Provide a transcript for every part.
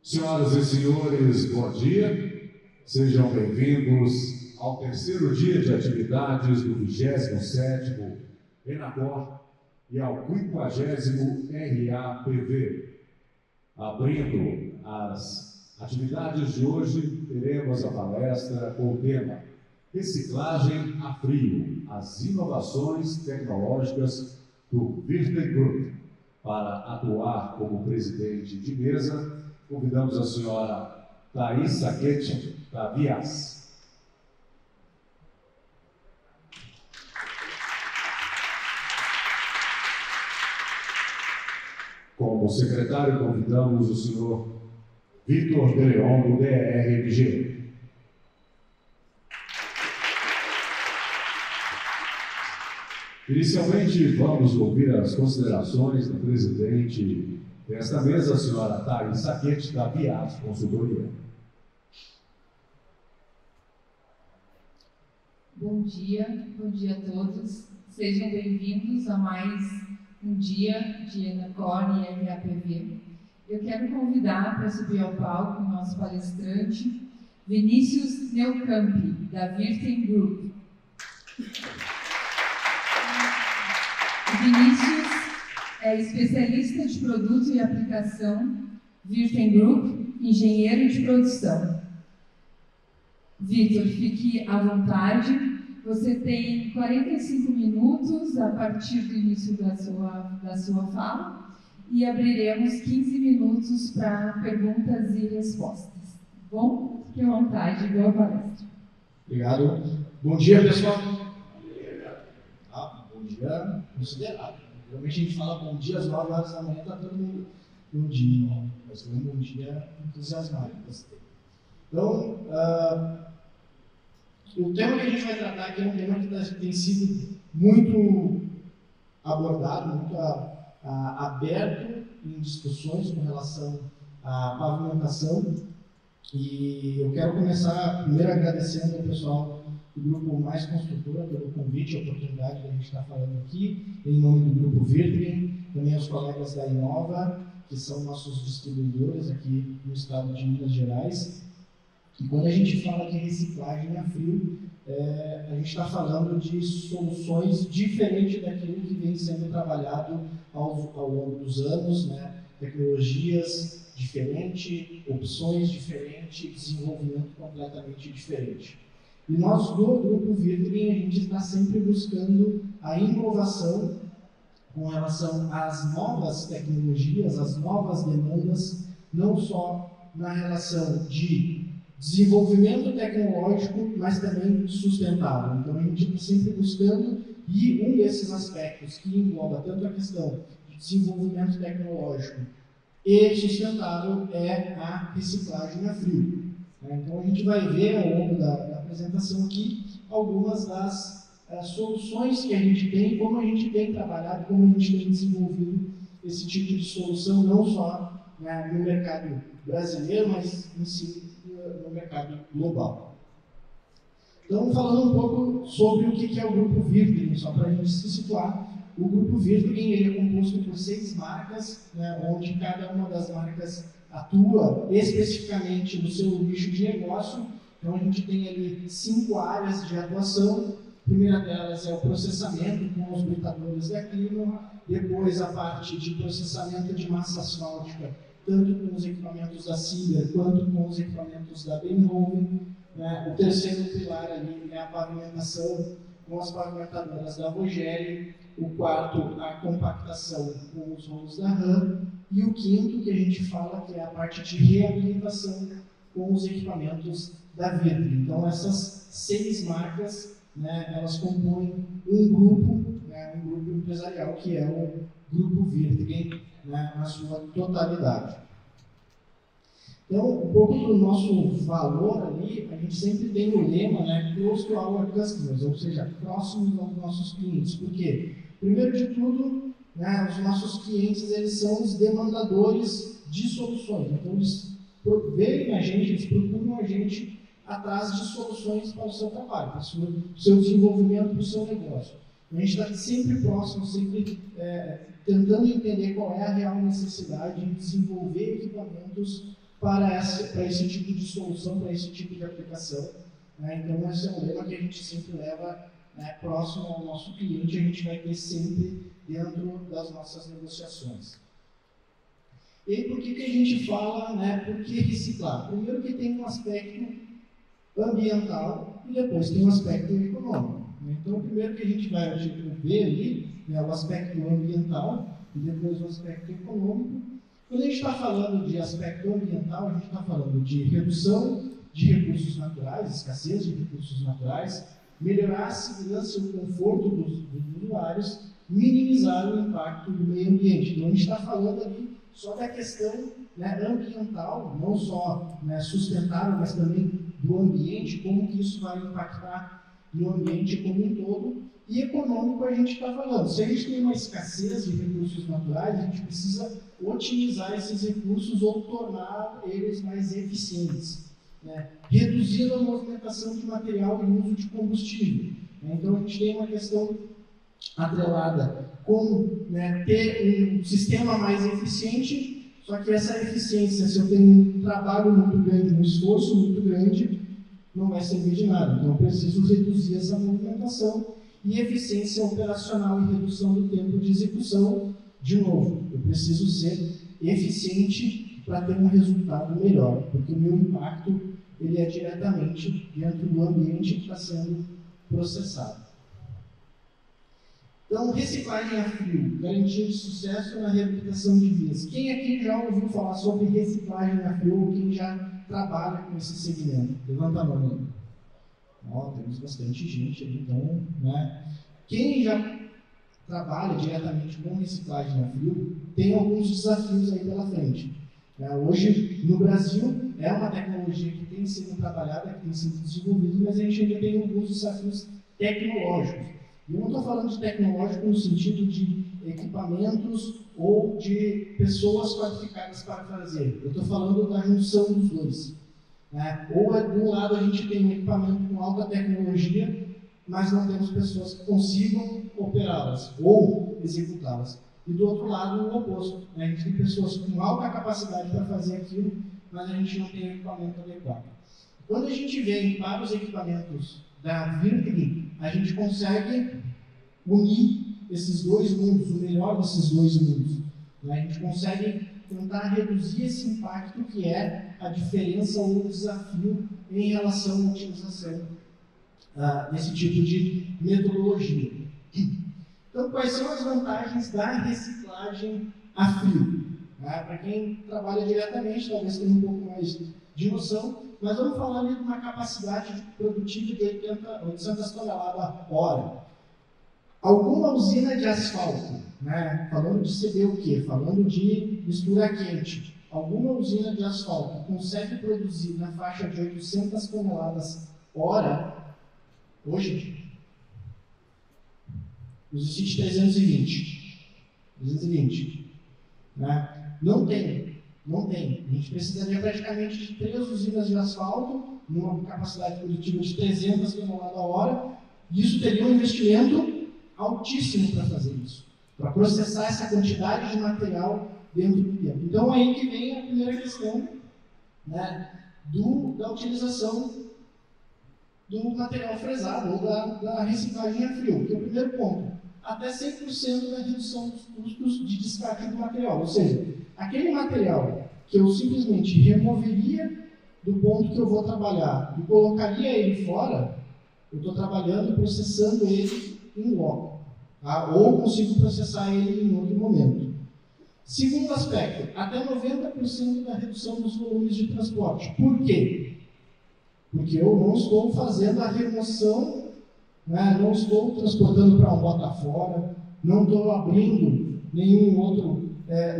Senhoras e senhores, bom dia. Sejam bem-vindos ao terceiro dia de atividades do 27º ENACOR e ao 50º RAPV. Abrindo as atividades de hoje, teremos a palestra com o tema Reciclagem a Frio, as inovações tecnológicas do Virten Group. Para atuar como presidente de mesa, convidamos a senhora Thaís Saquete, da Bias. Como secretário, convidamos o senhor Vitor de Leon, do DRMG. Inicialmente, vamos ouvir as considerações do presidente desta mesa, a senhora Thaís Saquete, da Bias Consultoria. Bom dia a todos. Sejam bem-vindos a mais um dia de ENACOR e RAPV. Eu quero convidar para subir ao palco o nosso palestrante, Vinícius Neucampi, da Virten Group. Vinícius é especialista de produto e aplicação, Virten Group, engenheiro de produção. Vitor, fique à vontade. Você tem 45 minutos a partir do início da sua fala e abriremos 15 minutos para perguntas e respostas. Bom? Fique à vontade. Boa palestra. Obrigado. Bom dia, pessoal. Bom dia considerado. Geralmente a gente fala bom dia às 9 horas da manhã, está todo mundo no dia, mas foi um bom dia entusiasmado. Então, o tema que a gente vai tratar aqui é um tema que tem sido muito abordado, muito aberto em discussões com relação à pavimentação. E eu quero começar primeiro agradecendo ao pessoal do Grupo Mais Construtora pelo convite e a oportunidade de a gente estar falando aqui, em nome do Grupo Virten, também aos colegas da Inova, que são nossos distribuidores aqui no estado de Minas Gerais. E quando a gente fala de reciclagem a frio, a gente está falando de soluções diferentes daquilo que vem sendo trabalhado ao longo dos anos, né? Tecnologias diferentes, opções diferentes, desenvolvimento completamente diferente. E nós, do Grupo Virten, a gente está sempre buscando a inovação com relação às novas tecnologias, às novas demandas, não só na relação de desenvolvimento tecnológico, mas também sustentável. Então, a gente está sempre buscando, e um desses aspectos que engloba tanto a questão de desenvolvimento tecnológico e sustentável é a reciclagem a frio. Então, a gente vai ver ao longo da apresentação aqui algumas das soluções que a gente tem, como a gente tem trabalhado, como a gente tem desenvolvido esse tipo de solução, não só no mercado brasileiro, mas em si no mercado global. Então, falando um pouco sobre o que é o Grupo Virten, só para a gente se situar, o Grupo Virten ele é composto por 6 marcas, onde cada uma das marcas atua especificamente no seu nicho de negócio. Então, a gente tem ali 5 áreas de atuação. A primeira delas é o processamento com os britadores da Clima, depois a parte de processamento de massa asfáltica, tanto com os equipamentos da Cider quanto com os equipamentos da Benhoven. O terceiro pilar ali é a pavimentação com as pavimentadoras da Vogeli, o quarto, a compactação com os rolos da RAM, e o quinto, que a gente fala, que é a parte de reabilitação com os equipamentos da Virten. Então, essas 6 marcas, elas compõem um grupo empresarial, que é o Grupo Virten, na sua totalidade. Então, um pouco do nosso valor ali, a gente sempre tem o lema, close to our customers, ou seja, próximos aos nossos clientes. Por quê? Primeiro de tudo, os nossos clientes eles são os demandadores de soluções. Então, eles veem a gente, eles procuram a gente atrás de soluções para o seu trabalho, para o seu desenvolvimento, para o seu negócio. A gente está sempre próximo, sempre tentando entender qual é a real necessidade de desenvolver equipamentos para esse tipo de solução, para esse tipo de aplicação. Então, esse é um lema que a gente sempre leva próximo ao nosso cliente, a gente vai ter sempre dentro das nossas negociações. E aí, por que a gente fala, por que reciclar? Primeiro que tem um aspecto ambiental e depois tem um aspecto econômico. Então, primeiro que a gente vai ver ali o aspecto ambiental e depois o aspecto econômico. Quando a gente está falando de aspecto ambiental, a gente está falando de redução de recursos naturais, escassez de recursos naturais, melhorar a segurança e o conforto dos usuários, minimizar o impacto do meio ambiente. Então, a gente está falando ali só da questão ambiental, não só sustentável, mas também do ambiente, como que isso vai impactar no ambiente como um todo. E econômico a gente está falando. Se a gente tem uma escassez de recursos naturais, a gente precisa otimizar esses recursos ou tornar eles mais eficientes. Reduzindo a movimentação de material e uso de combustível. Então, a gente tem uma questão atrelada com ter um sistema mais eficiente, só que essa eficiência, se eu tenho um trabalho muito grande, um esforço muito grande, não vai servir de nada. Então, eu preciso reduzir essa movimentação e eficiência operacional e redução do tempo de execução. De novo, eu preciso ser eficiente para ter um resultado melhor, porque o meu impacto ele é diretamente dentro do ambiente que está sendo processado. Então, reciclagem a frio, garantia de sucesso na reabilitação de vias. Quem aqui já ouviu falar sobre reciclagem a frio ou quem já trabalha com esse segmento? Levanta a mão aí. Temos bastante gente aí, então, Quem já trabalha diretamente com reciclagem a frio tem alguns desafios aí pela frente. Hoje, no Brasil, é uma tecnologia que tem sido trabalhada, que tem sido desenvolvida, mas a gente ainda tem alguns desafios tecnológicos. E eu não estou falando de tecnológico no sentido de equipamentos ou de pessoas qualificadas para fazer. Eu estou falando da junção dos dois. Ou, de um lado, a gente tem um equipamento com alta tecnologia, mas não temos pessoas que consigam operá-las ou executá-las. E, do outro lado, o oposto. A gente tem pessoas com alta capacidade para fazer aquilo, mas a gente não tem o equipamento adequado. Quando a gente vem para os equipamentos da Virkling, a gente consegue unir esses dois mundos, o melhor desses dois mundos. A gente consegue tentar reduzir esse impacto que é a diferença ou o desafio em relação à utilização desse tipo de metodologia. Então, quais são as vantagens da reciclagem a frio? Para quem trabalha diretamente, talvez tenha um pouco mais de noção, mas vamos falar ali de uma capacidade produtiva de 800 toneladas hora. Alguma usina de asfalto, falando de CD o quê? Falando de mistura quente. Alguma usina de asfalto consegue produzir na faixa de 800 toneladas hora, hoje, existe 320. Não tem. A gente precisaria praticamente de 3 usinas de asfalto, numa capacidade produtiva de 300 toneladas a hora, e isso teria um investimento altíssimo para fazer isso, para processar essa quantidade de material dentro do tempo. Então, aí que vem a primeira questão da utilização do material fresado, ou da reciclagem a frio, que é o primeiro ponto. Até 100% da redução dos custos de descarte do material. Ou seja, aquele material que eu simplesmente removeria do ponto que eu vou trabalhar e colocaria ele fora, eu estou trabalhando e processando ele em loco. Ou consigo processar ele em outro momento. Segundo aspecto, até 90% da redução dos volumes de transporte. Por quê? Porque eu não estou fazendo a remoção, não estou transportando para um bota fora, não estou abrindo nenhum outro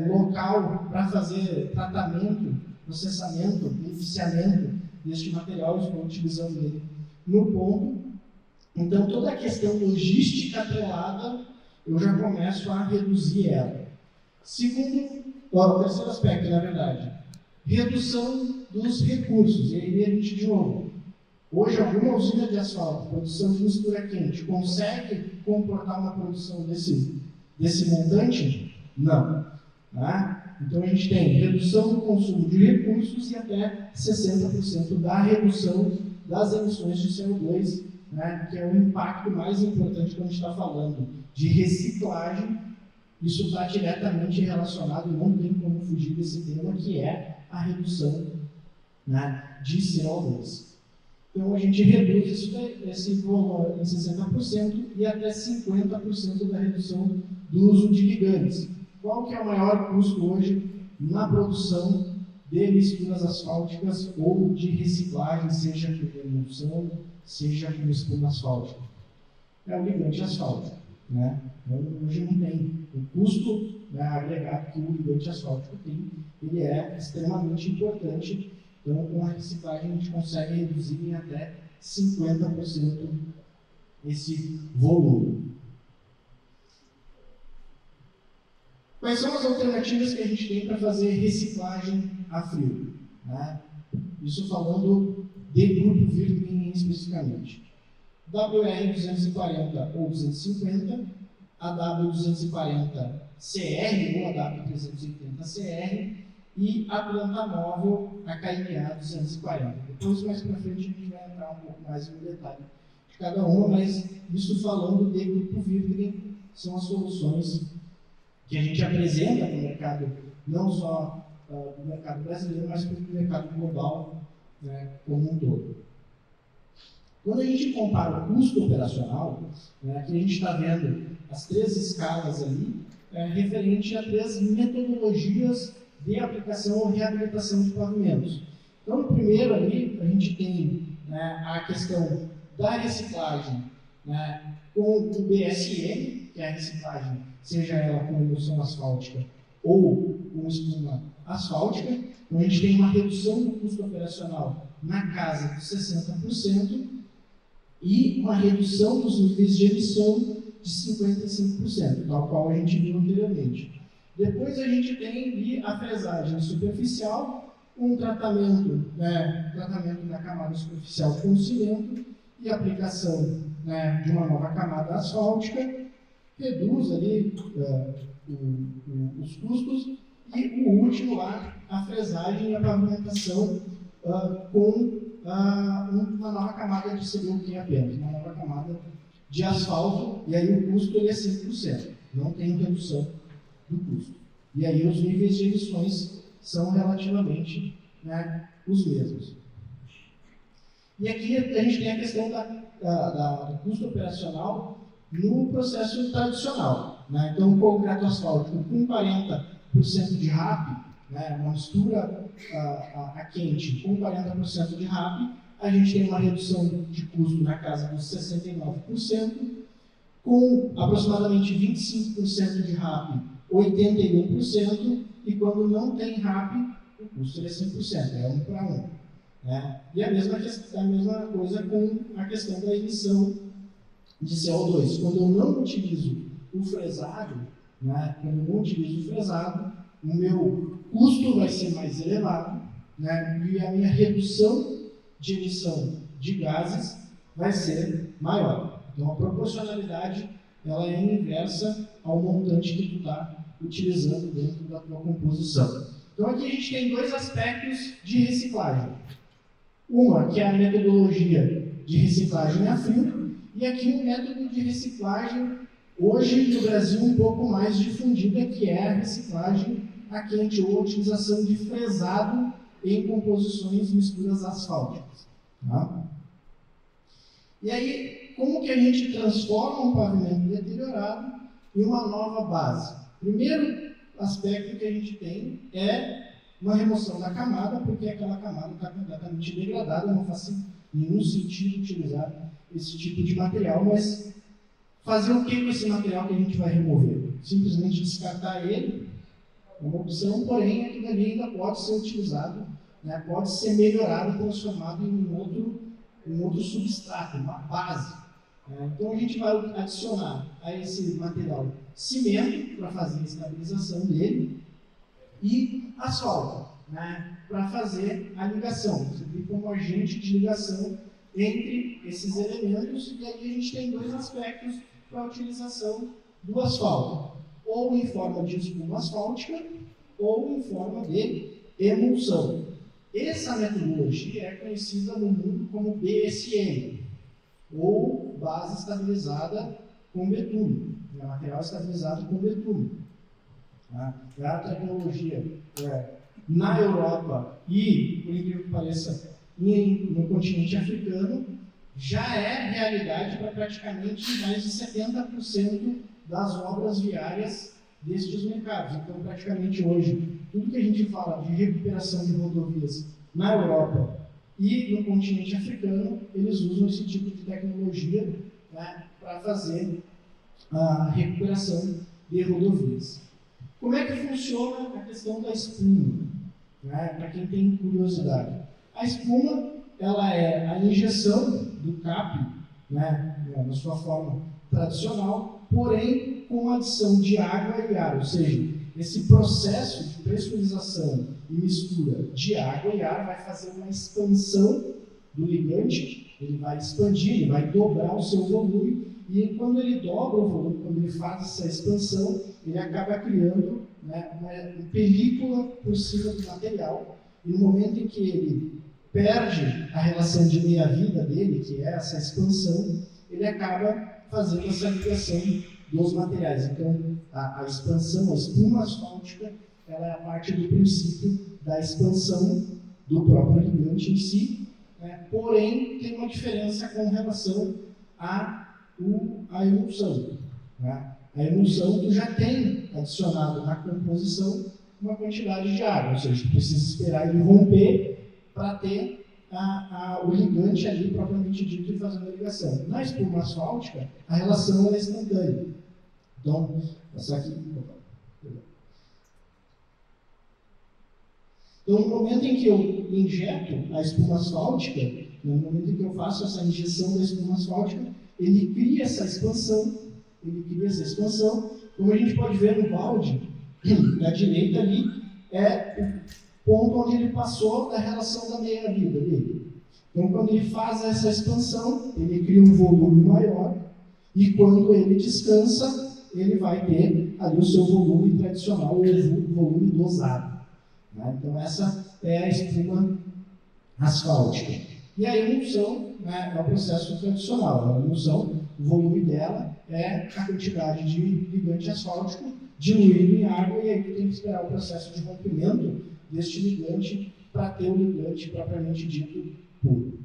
local para fazer tratamento, processamento, beneficiamento deste material, estou utilizando ele no ponto. Então, toda a questão logística atrelada, eu já começo a reduzir ela. O terceiro aspecto, na verdade, redução dos recursos. E aí a gente, de novo, hoje alguma usina de asfalto, produção de mistura quente, consegue comportar uma produção desse montante? Não. Então a gente tem redução do consumo de recursos e até 60% da redução das emissões de CO2, né, que é o impacto mais importante quando a gente está falando de reciclagem. Isso está diretamente relacionado, não tem como fugir desse tema, que é a redução, né, de CO2. Então a gente reduz esse valor em 60% e até 50% da redução do uso de ligantes. Qual que é o maior custo hoje na produção de misturas asfálticas ou de reciclagem, seja com emulsão, seja com espuma asfáltica? É o ligante asfáltico, né? Então, hoje não tem. O custo, né, agregado que o ligante asfáltico tem, ele é extremamente importante. Então, com a reciclagem, a gente consegue reduzir em até 50% esse volume. Quais são as alternativas que a gente tem para fazer reciclagem a frio, né? Isso falando de grupo Wirtgen especificamente. WR240 ou 250, AW240CR ou AW380CR e a planta móvel, a KMA 240. Depois, mais para frente, a gente vai entrar um pouco mais no detalhe de cada uma, mas isso falando de grupo Wirtgen, são as soluções que a gente apresenta para o mercado, não só do mercado brasileiro, mas para o mercado global, né, como um todo. Quando a gente compara o custo operacional, né, aqui a gente está vendo as 3 escalas ali, referente a 3 metodologias de aplicação ou reabilitação de pavimentos. Então, no primeiro ali, a gente tem, né, a questão da reciclagem, né, com o BSM, que é a reciclagem, seja ela com emulsão asfáltica ou com espuma asfáltica. Então, a gente tem uma redução do custo operacional na casa de 60% e uma redução dos níveis de emissão de 55%, tal qual a gente viu anteriormente. Depois a gente tem ali a fresagem superficial, um tratamento, né, tratamento na camada superficial com cimento e aplicação, né, de uma nova camada asfáltica, reduz ali os custos, e o último lá, a fresagem e a pavimentação com uma nova camada de CBUQ apenas, uma nova camada de asfalto, e aí o custo ele é 5%, não tem redução do custo. E aí os níveis de emissões são relativamente, né, os mesmos. E aqui a gente tem a questão do custo operacional no processo tradicional, né? Então, o concreto asfáltico com 40% de RAP, né, uma mistura a quente com 40% de RAP, a gente tem uma redução de custo na casa dos 69%, com aproximadamente 25% de RAP, 81%, e quando não tem RAP, o custo é 100%, é 1 para 1. Né? E a mesma coisa com a questão da emissão de CO2. Quando eu não utilizo o fresado, né, o meu custo vai ser mais elevado, né, e a minha redução de emissão de gases vai ser maior. Então, a proporcionalidade ela é inversa ao montante que tu está utilizando dentro da tua composição. Então, aqui a gente tem 2 aspectos de reciclagem. Uma, que é a metodologia de reciclagem a frio, e aqui um método de reciclagem, hoje no Brasil um pouco mais difundida, que é a reciclagem a quente, ou a utilização de fresado em composições e misturas asfálticas. Tá? E aí, como que a gente transforma um pavimento deteriorado em uma nova base? Primeiro aspecto que a gente tem é uma remoção da camada, porque aquela camada está completamente degradada, não faz nenhum sentido utilizar esse tipo de material, mas fazer o que com esse material que a gente vai remover? Simplesmente descartar ele é uma opção, porém aquilo ali ainda pode ser utilizado, né, pode ser melhorado, transformado em um outro substrato, uma base. Então a gente vai adicionar a esse material cimento para fazer a estabilização dele e asfalto, né, para fazer a ligação, servir como agente de ligação entre esses elementos. E aí a gente tem 2 aspectos para a utilização do asfalto, ou em forma de espuma asfáltica ou em forma de emulsão. Essa metodologia é conhecida no mundo como BSM, ou base estabilizada com betume, material estabilizado com betume. A tecnologia na Europa e, por incrível que pareça, no continente africano, já é realidade para praticamente mais de 70% das obras viárias destes mercados. Então, praticamente hoje, tudo que a gente fala de recuperação de rodovias na Europa e no continente africano, eles usam esse tipo de tecnologia, né, para fazer a recuperação de rodovias. Como é que funciona a questão da espuma? Né, para quem tem curiosidade. A espuma, ela é a injeção do CAP, né, na sua forma tradicional, porém com adição de água e ar, ou seja, esse processo de pressurização e mistura de água e ar vai fazer uma expansão do ligante, ele vai expandir, ele vai dobrar o seu volume, e quando ele dobra o volume, quando ele faz essa expansão, ele acaba criando, né, uma película por cima do material, e no momento em que ele perde a relação de meia-vida dele, que é essa expansão, ele acaba fazendo essa ligação dos materiais. Então, a expansão, a espuma asfáltica, ela é a parte do princípio da expansão do próprio ligante em si, né? Porém, tem uma diferença com relação à emulsão. Né? A emulsão, tu já tem adicionado na composição uma quantidade de água, ou seja, tu precisa esperar ele romper para ter o ligante ali propriamente dito e fazendo a ligação. Na espuma asfáltica, a relação é instantânea. Então, essa aqui. Então, no momento em que eu injeto a espuma asfáltica, no momento em que eu faço essa injeção da espuma asfáltica, ele cria essa expansão. Como a gente pode ver no balde, da direita ali, é o ponto onde ele passou da relação da meia-vida dele. Então, quando ele faz essa expansão, ele cria um volume maior, e quando ele descansa, ele vai ter ali o seu volume tradicional, o volume dosado. Né? Então, essa é a espuma asfáltica. E a emulsão, né, é o processo tradicional. A emulsão, o volume dela é a quantidade de ligante asfáltico diluído em água, e aí tu tem que esperar o processo de rompimento deste ligante para ter o ligante propriamente dito puro.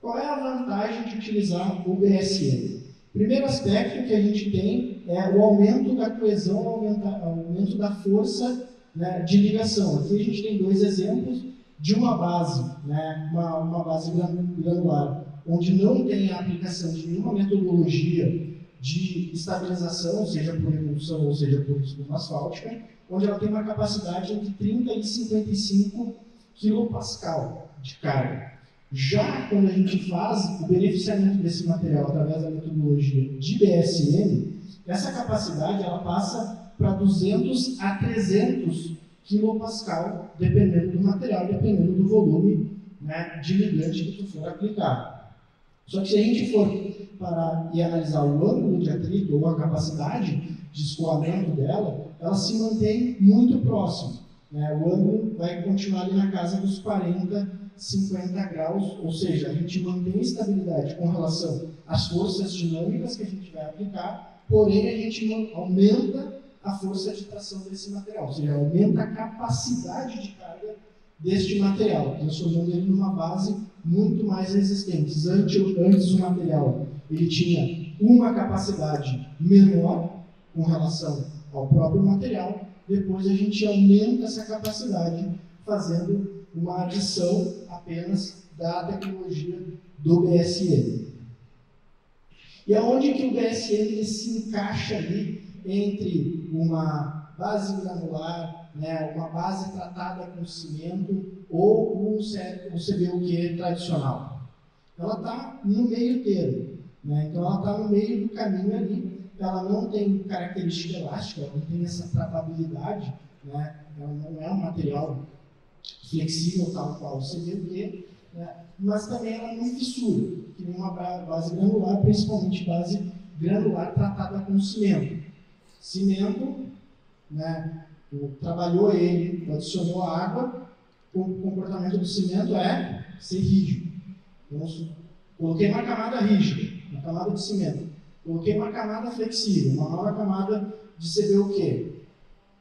Qual é a vantagem de utilizar o BSM? Primeiro aspecto que a gente tem é o aumento da coesão, o aumento da força, né, de ligação. Aqui a gente tem dois exemplos de uma base, né, uma base granular, onde não tem a aplicação de nenhuma metodologia de estabilização, seja por emulsão ou seja por espuma asfáltica, onde ela tem uma capacidade entre 30 e 55 kPa de carga. Já quando a gente faz o beneficiamento desse material através da metodologia de BSM, essa capacidade ela passa para 200 a 300 kPa, dependendo do material, dependendo do volume, né, de ligante que tu for aplicar. Só que se a gente for parar e analisar o ângulo de atrito ou a capacidade de escoamento dela, ela se mantém muito próximo. Né? O ângulo vai continuar ali na casa dos 40, 50 graus, ou seja, a gente mantém estabilidade com relação às forças dinâmicas que a gente vai aplicar, porém a gente aumenta a força de tração desse material, ou seja, aumenta a capacidade de carga deste material, transformando ele numa base muito mais resistente. Antes o material ele tinha uma capacidade menor com relação ao próprio material, depois a gente aumenta essa capacidade fazendo uma adição apenas da tecnologia do BSM. E aonde que o BSM ele se encaixa ali entre uma base granular, né, uma base tratada com cimento ou um CBUQ tradicional? Ela está no meio termo, né? Então ela está no meio do caminho ali, ela não tem característica elástica, ela não tem essa trababilidade, né? Ela não é um material flexível tal qual o CBUQ, né? Mas também ela não fissura, que nem uma base granular, principalmente base granular tratada com cimento. Cimento, né, trabalhou ele, adicionou água, o comportamento do cimento é ser rígido. Então, coloquei uma camada rígida, uma camada de cimento. Coloquei uma camada flexível, uma nova camada de CBUQ.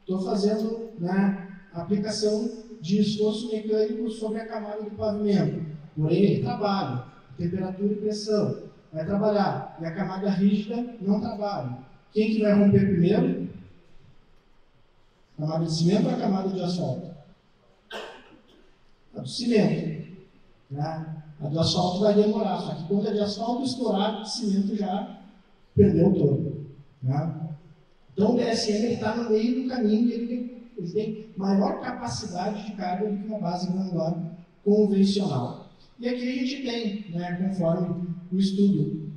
Estou fazendo, né, a aplicação de esforço mecânico sobre a camada do pavimento. Porém, ele trabalha, temperatura e pressão. Vai trabalhar. E a camada rígida não trabalha. Quem que vai romper primeiro? A camada de cimento ou a camada de asfalto? A do cimento. Né? A do asfalto vai demorar. Só que quando é de asfalto estourar, o cimento já perdeu todo. Né? Então o BSM está no meio do caminho e ele tem maior capacidade de carga do que uma base granular convencional. E aqui a gente tem, né, conforme o estudo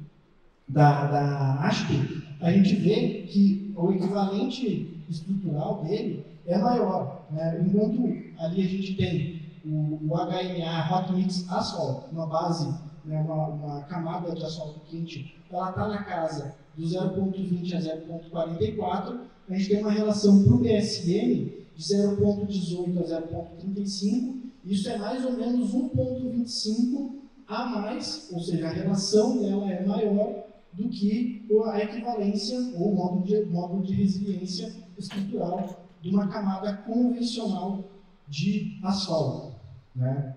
da ASP, a gente vê que o equivalente estrutural dele é maior. Né? Enquanto ali a gente tem o HMA, Hot Mix Asphalt, uma base, né, uma camada de asfalto quente, ela está na casa do 0,20 a 0,44, a gente tem uma relação para o BSM de 0,18 a 0,35, isso é mais ou menos 1,25 a mais, ou seja, a relação dela é maior do que a equivalência ou módulo de resiliência estrutural de uma camada convencional de asfalto. Né?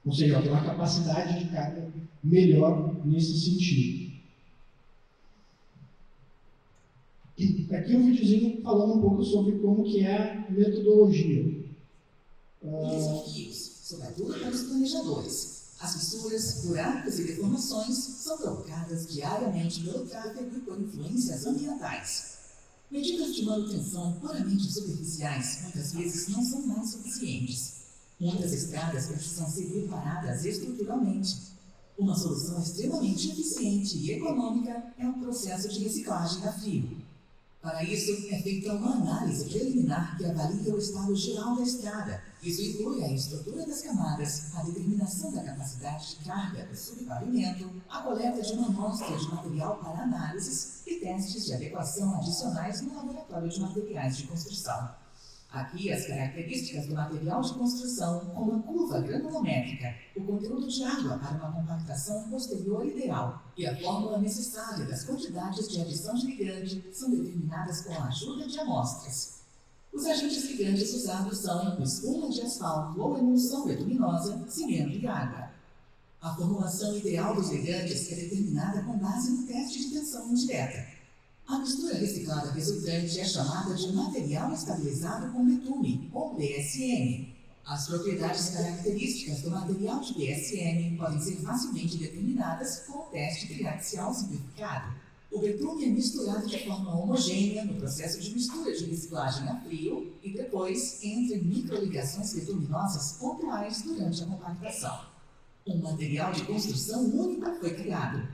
Ou seja, ela tem uma capacidade de carga melhor nesse sentido. E aqui um videozinho falando um pouco sobre como que é a metodologia. Desafios sobre a dura para os planejadores. As fissuras, buracos e deformações são provocadas diariamente pelo tráfego e por influências ambientais. Medidas de manutenção puramente superficiais muitas vezes não são mais suficientes. Muitas estradas precisam ser reparadas estruturalmente. Uma solução extremamente eficiente e econômica é o processo de reciclagem a frio. Para isso, é feita uma análise preliminar que avalia o estado geral da estrada. Isso inclui a estrutura das camadas, a determinação da capacidade de carga do subpavimento, a coleta de uma amostra de material para análises e testes de adequação adicionais no laboratório de materiais de construção. Aqui, as características do material de construção, como a curva granulométrica, o conteúdo de água para uma compactação posterior ideal e a fórmula necessária das quantidades de adição de ligante são determinadas com a ajuda de amostras. Os agentes ligantes usados são espuma de asfalto ou emulsão bituminosa, cimento e água. A formulação ideal dos ligantes é determinada com base no teste de tensão indireta. A mistura reciclada resultante é chamada de material estabilizado com betume, ou BSM. As propriedades características do material de BSM podem ser facilmente determinadas com o teste triaxial simplificado. O betume é misturado de forma homogênea no processo de mistura de reciclagem a frio e depois entra em microligações betuminosas pontuais durante a compactação. Um material de construção único foi criado.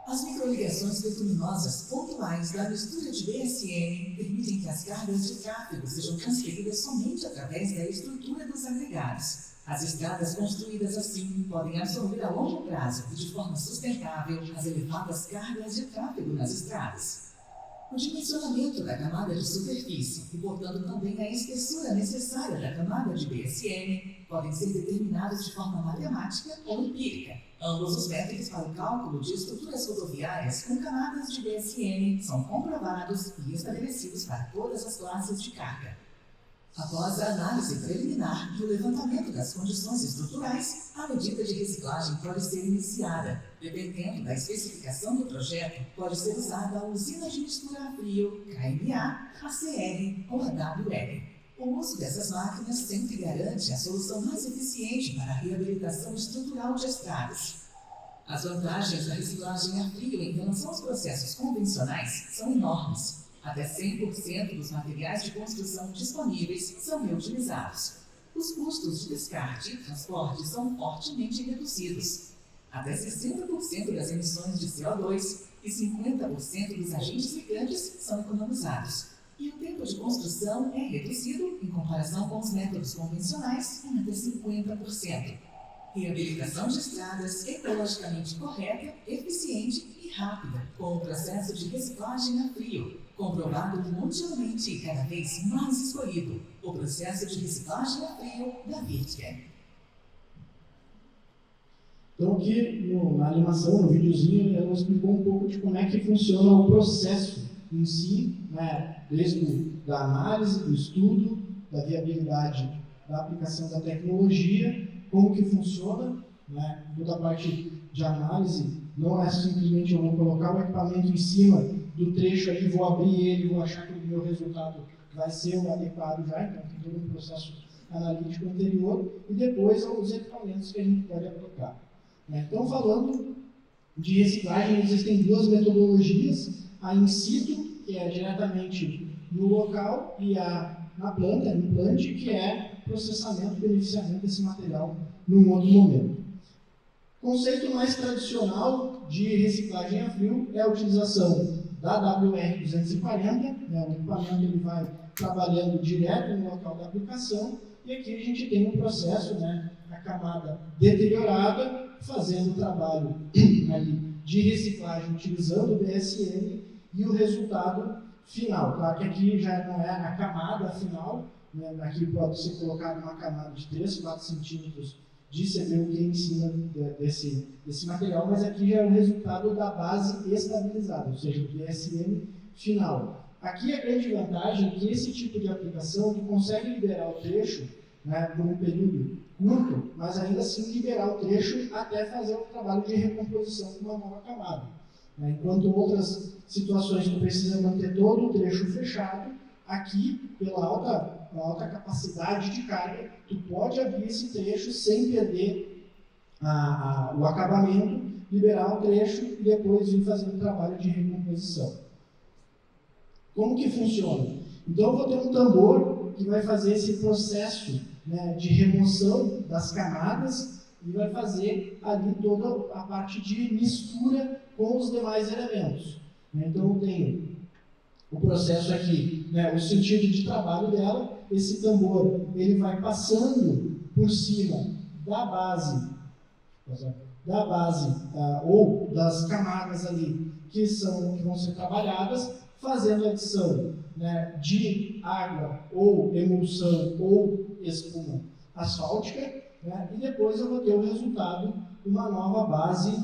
As microligações betuminosas pontuais da mistura de BSM permitem que as cargas de tráfego sejam transferidas somente através da estrutura dos agregados. As estradas construídas assim podem absorver a longo prazo e de forma sustentável as elevadas cargas de tráfego nas estradas. O dimensionamento da camada de superfície e, portanto, também a espessura necessária da camada de BSM podem ser determinados de forma matemática ou empírica. Ambos os métodos para o cálculo de estruturas rodoviárias com camadas de BSM são comprovados e estabelecidos para todas as classes de carga. Após a análise preliminar e o levantamento das condições estruturais, a medida de reciclagem pode ser iniciada. Dependendo da especificação do projeto, pode ser usada a usina de mistura a frio, KMA, ACR ou a WR. O uso dessas máquinas sempre garante a solução mais eficiente para a reabilitação estrutural de estradas. As vantagens da reciclagem a frio em relação aos processos convencionais são enormes. Até 100% dos materiais de construção disponíveis são reutilizados. Os custos de descarte e transporte são fortemente reduzidos. Até 60% das emissões de CO2 e 50% dos agentes ligantes são economizados. E o tempo de construção é reduzido em comparação com os métodos convencionais em até 50%. Reabilitação de estradas ecologicamente correta, eficiente e rápida, com o processo de reciclagem a frio. comprovado mundialmente e cada vez mais escolhido, o processo de reciclagem a frio da Virtgen. Então aqui na animação, no videozinho, ela explicou um pouco de como é que funciona o processo em si, né, desde da análise, do estudo, da viabilidade da aplicação da tecnologia, como que funciona, né, toda a parte de análise. Não é simplesmente eu vou colocar o equipamento em cima do trecho ali, vou abrir ele, vou achar que o meu resultado vai ser o adequado já, então tem todo um processo analítico anterior, e depois os equipamentos que a gente pode aplicar. Então, falando de reciclagem, existem duas metodologias, a in situ, que é diretamente no local, e a na planta, no plant, que é processamento e beneficiamento desse material num outro momento. O conceito mais tradicional de reciclagem a frio é a utilização da WR240, o equipamento ele vai trabalhando direto no local da aplicação, e aqui a gente tem um processo, a camada deteriorada, fazendo o trabalho ali de reciclagem utilizando o BSM e o resultado final. Claro que aqui já não é a camada final, aqui pode ser colocado uma camada de 3, 4 centímetros de CBUQ em cima desse material, mas aqui já é o resultado da base estabilizada, ou seja, o BSM final. Aqui a grande vantagem é que esse tipo de aplicação tu consegue liberar o trecho por um período curto, mas ainda assim liberar o trecho até fazer o trabalho de recomposição com uma nova camada. Enquanto outras situações tu precisa manter todo o trecho fechado, aqui, pela alta capacidade de carga, tu pode abrir esse trecho sem perder o acabamento, liberar o trecho e depois vir fazendo o trabalho de recomposição. Como que funciona? Então eu vou ter um tambor que vai fazer esse processo de remoção das camadas e vai fazer ali toda a parte de mistura com os demais elementos. Então eu tenho o processo aqui, o sentido de trabalho dela, esse tambor ele vai passando por cima da base ou das camadas ali que vão ser trabalhadas, fazendo a adição de água ou emulsão ou espuma asfáltica, e depois eu vou ter o resultado, uma nova base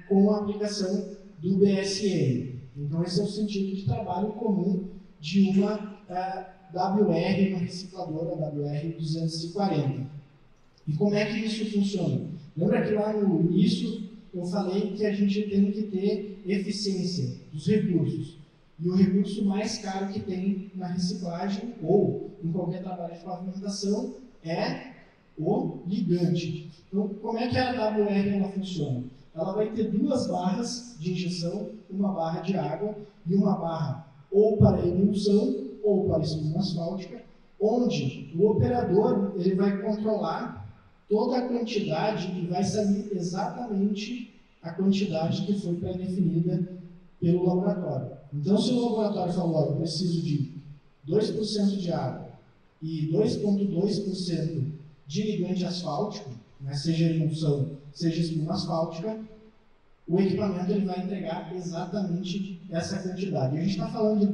com a aplicação do BSM. Então esse é o sentido de trabalho comum de uma WR, uma recicladora WR240. E como é que isso funciona? Lembra que lá no início eu falei que a gente tem que ter eficiência dos recursos. E o recurso mais caro que tem na reciclagem ou em qualquer trabalho de pavimentação é o ligante. Então, como é que a WR ela funciona? Ela vai ter duas barras de injeção, uma barra de água e uma barra ou para emulsão ou para espuma asfáltica, onde o operador ele vai controlar toda a quantidade e vai sair exatamente a quantidade que foi pré-definida pelo laboratório. Então, se o laboratório falou, eu preciso de 2% de água e 2,2% de ligante asfáltico, seja emulsão, seja espuma asfáltica, o equipamento ele vai entregar exatamente essa quantidade. A gente está falando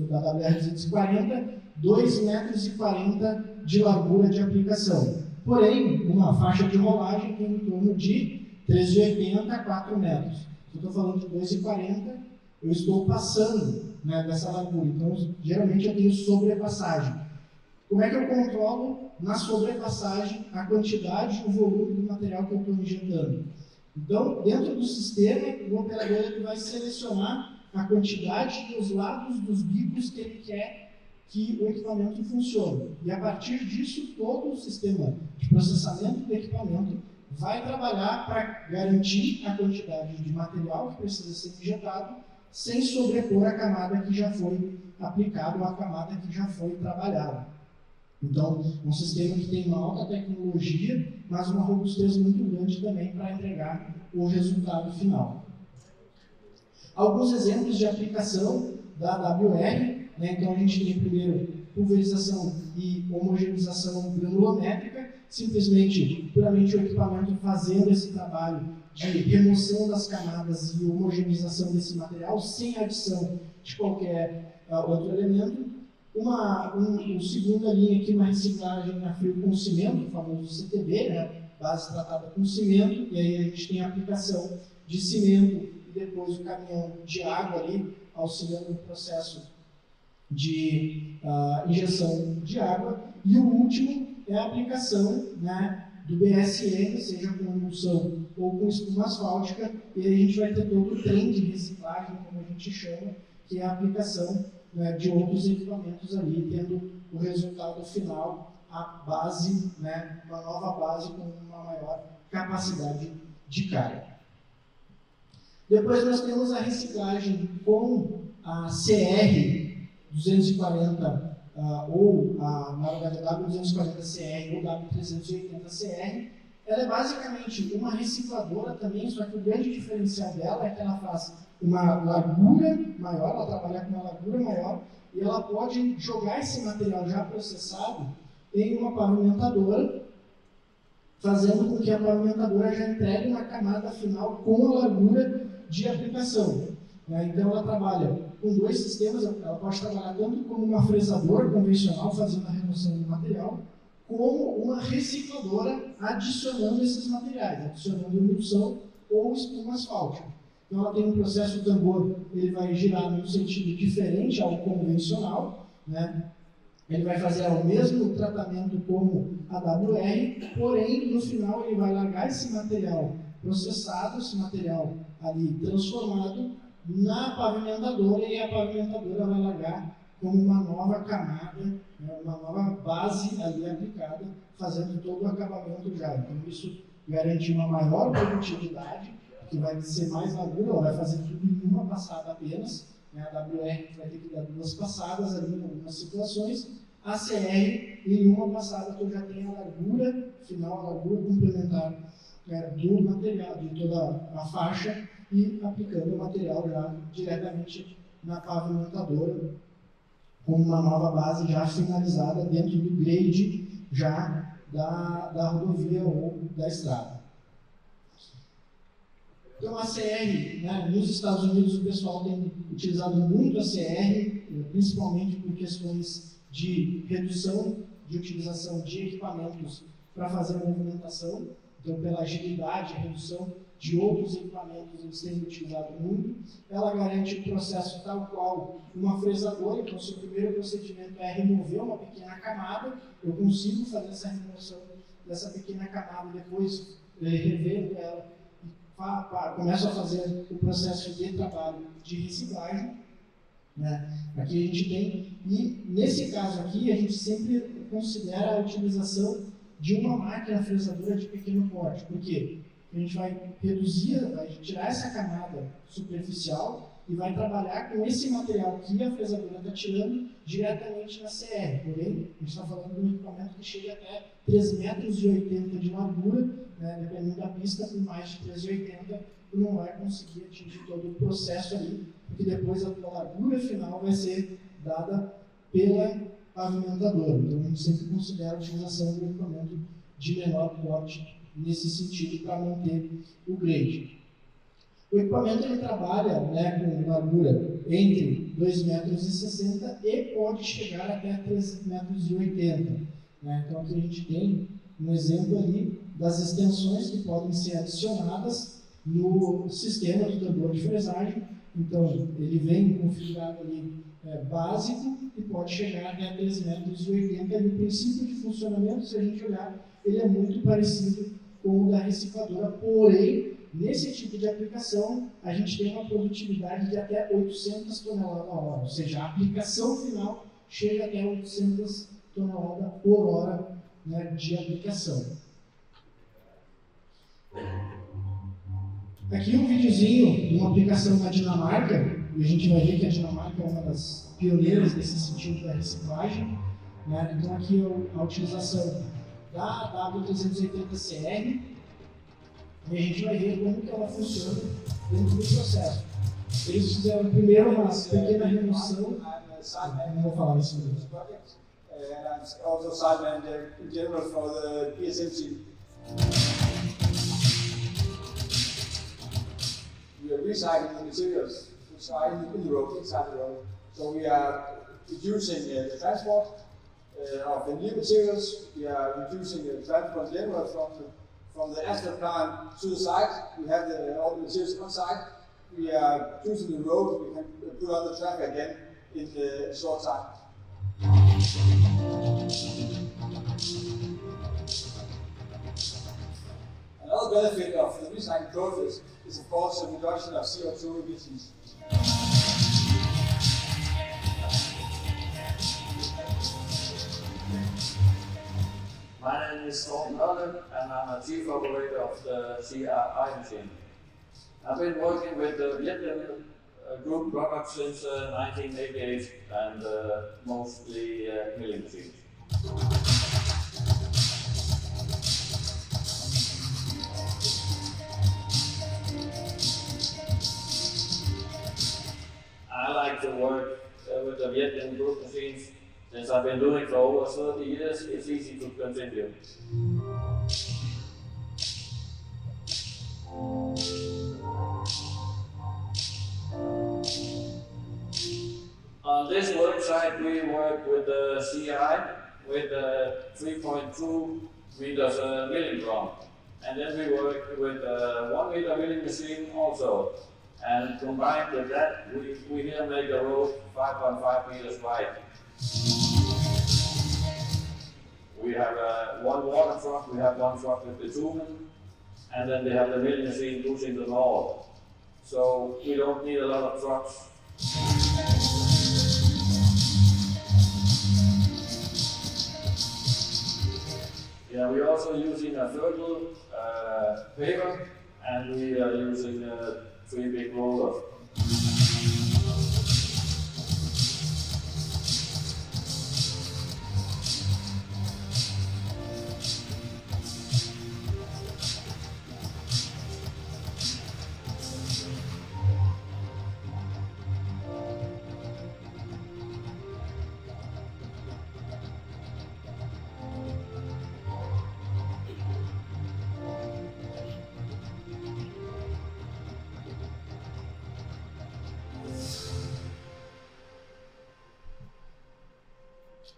da WR240, 2,40 metros de largura de aplicação. Porém, uma faixa de rolagem tem em torno de 3,80 a 4 metros. Se eu estou falando de 2,40, eu estou passando dessa largura. Então, geralmente eu tenho sobrepassagem. Como é que eu controlo na sobrepassagem a quantidade e o volume do material que eu estou injetando? Então, dentro do sistema, o operador ele vai selecionar a quantidade e os lados dos bicos que ele quer que o equipamento funcione. E a partir disso, todo o sistema de processamento do equipamento vai trabalhar para garantir a quantidade de material que precisa ser injetado sem sobrepor a camada que já foi aplicada ou a camada que já foi trabalhada. Então, um sistema que tem uma alta tecnologia, mas uma robustez muito grande também para entregar o resultado final. Alguns exemplos de aplicação da WR, então a gente tem primeiro pulverização e homogeneização granulométrica, simplesmente, puramente o equipamento fazendo esse trabalho de remoção das camadas e homogeneização desse material, sem adição de qualquer outro elemento. Uma segunda linha aqui, uma reciclagem a frio com cimento, o famoso CTB, né? Base tratada com cimento, e aí a gente tem a aplicação de cimento e depois o caminhão de água ali, auxiliando no processo de injeção de água. E o último é a aplicação, né, do BSM, seja com emulsão ou com espuma asfáltica, e aí a gente vai ter todo o trem de reciclagem, como a gente chama, que é a aplicação, né, de outros equipamentos ali, tendo o resultado final, a base, né, uma nova base com uma maior capacidade de carga. Depois nós temos a reciclagem com a CR 240 ou na verdade W240CR ou W380CR. Ela é basicamente uma recicladora também, só que o grande diferencial dela é que ela faz uma largura maior, ela trabalha com uma largura maior, e ela pode jogar esse material já processado em uma pavimentadora, fazendo com que a pavimentadora já entregue uma camada final com a largura de aplicação. Então ela trabalha com dois sistemas, ela pode trabalhar tanto como uma fresadora convencional, fazendo a remoção do material, como uma recicladora adicionando esses materiais, adicionando emulsão ou espuma asfáltica. Então ela tem um processo, o tambor ele vai girar num sentido diferente ao convencional, né? Ele vai fazer o mesmo tratamento como a WR, porém no final ele vai largar esse material processado, esse material ali transformado na pavimentadora, e a pavimentadora vai largar como uma nova camada, né, uma nova base ali aplicada, fazendo todo o acabamento já. Então isso garante uma maior produtividade, que vai ser mais largura, ela vai fazer tudo em uma passada apenas, né? A WR vai ter que dar duas passadas ali em algumas situações, a CR em uma passada que eu já tenho a largura final, a largura complementar, né, do material, de toda a faixa, e aplicando o material já diretamente na pavimentadora, com uma nova base já finalizada dentro do grade já da rodovia ou da estrada. Então a CR, né, nos Estados Unidos o pessoal tem utilizado muito a CR, principalmente por questões de redução de utilização de equipamentos para fazer a movimentação. Então, pela agilidade, a redução de outros equipamentos, eles têm utilizado muito. Ela garante o processo tal qual uma fresadora. Então, se o primeiro procedimento é remover uma pequena camada, eu consigo fazer essa remoção dessa pequena camada e depois revendo ela e começo a fazer o processo de trabalho de reciclagem, né? Aqui a gente tem, e nesse caso aqui, a gente sempre considera a utilização de uma máquina fresadora de pequeno porte. Por quê? A gente vai reduzir, vai tirar essa camada superficial e vai trabalhar com esse material que a fresadora está tirando diretamente na CR. Porém, a gente está falando de um equipamento que chega até 3,80 metros de largura, né, dependendo da pista, com mais de 3,80, tu não vai conseguir atingir todo o processo ali, porque depois a tua largura final vai ser dada pela pavimentadora. Então, a gente sempre considera a utilização do equipamento de menor porte nesse sentido para manter o grade. O equipamento ele trabalha, né, com largura entre 2,60 metros e pode chegar até 3,80 metros. Né? Então, aqui a gente tem um exemplo ali das extensões que podem ser adicionadas no sistema do tambor de fresagem. Então, ele vem configurado ali básico e pode chegar até 3,80 metros. E o princípio de funcionamento, se a gente olhar, ele é muito parecido com o da recicladora, porém, nesse tipo de aplicação, a gente tem uma produtividade de até 800 toneladas a hora, ou seja, a aplicação final chega até 800 toneladas por hora, né, de aplicação. Aqui um videozinho de uma aplicação na Dinamarca, e a gente vai ver que a Dinamarca é uma das pioneiras nesse sentido da reciclagem, né? Então aqui é a utilização da W380CR, e a gente vai ver como que ela funciona dentro do processo. Eles fizeram primeiro uma pequena remoção, não vou falar isso mesmo. And I'm also site manager in general for the PSMC. We are recycling the materials, in the road, inside the road. So we are reducing the transport of the new materials. We are reducing the transport in general from the asphalt plant to the site. We have all the materials on site. We are reducing the road. We can put on the traffic again in a short time. Another benefit of the recycling process is, of course, the reduction of CO2 emissions. My name is Torben Hørle, and I'm a chief operator of the CRI machine. I've been working with the Vietnam group product since 1988, and mostly milling machines. I like to work with the Vietnam group machines. Since I've been doing it for over 30 years, it's easy to continue. On this work site, we work with the CI with a 3.2 meters milling drum. And then we work with a 1 meter milling machine also. And combined with that, we here make a road 5.5 meters wide. We have one water truck, we have one truck with bitumen, and then we have the milling machine pushing the log. So we don't need a lot of trucks. Yeah, we're also using a vertical paver, and we are using 3 big rollers.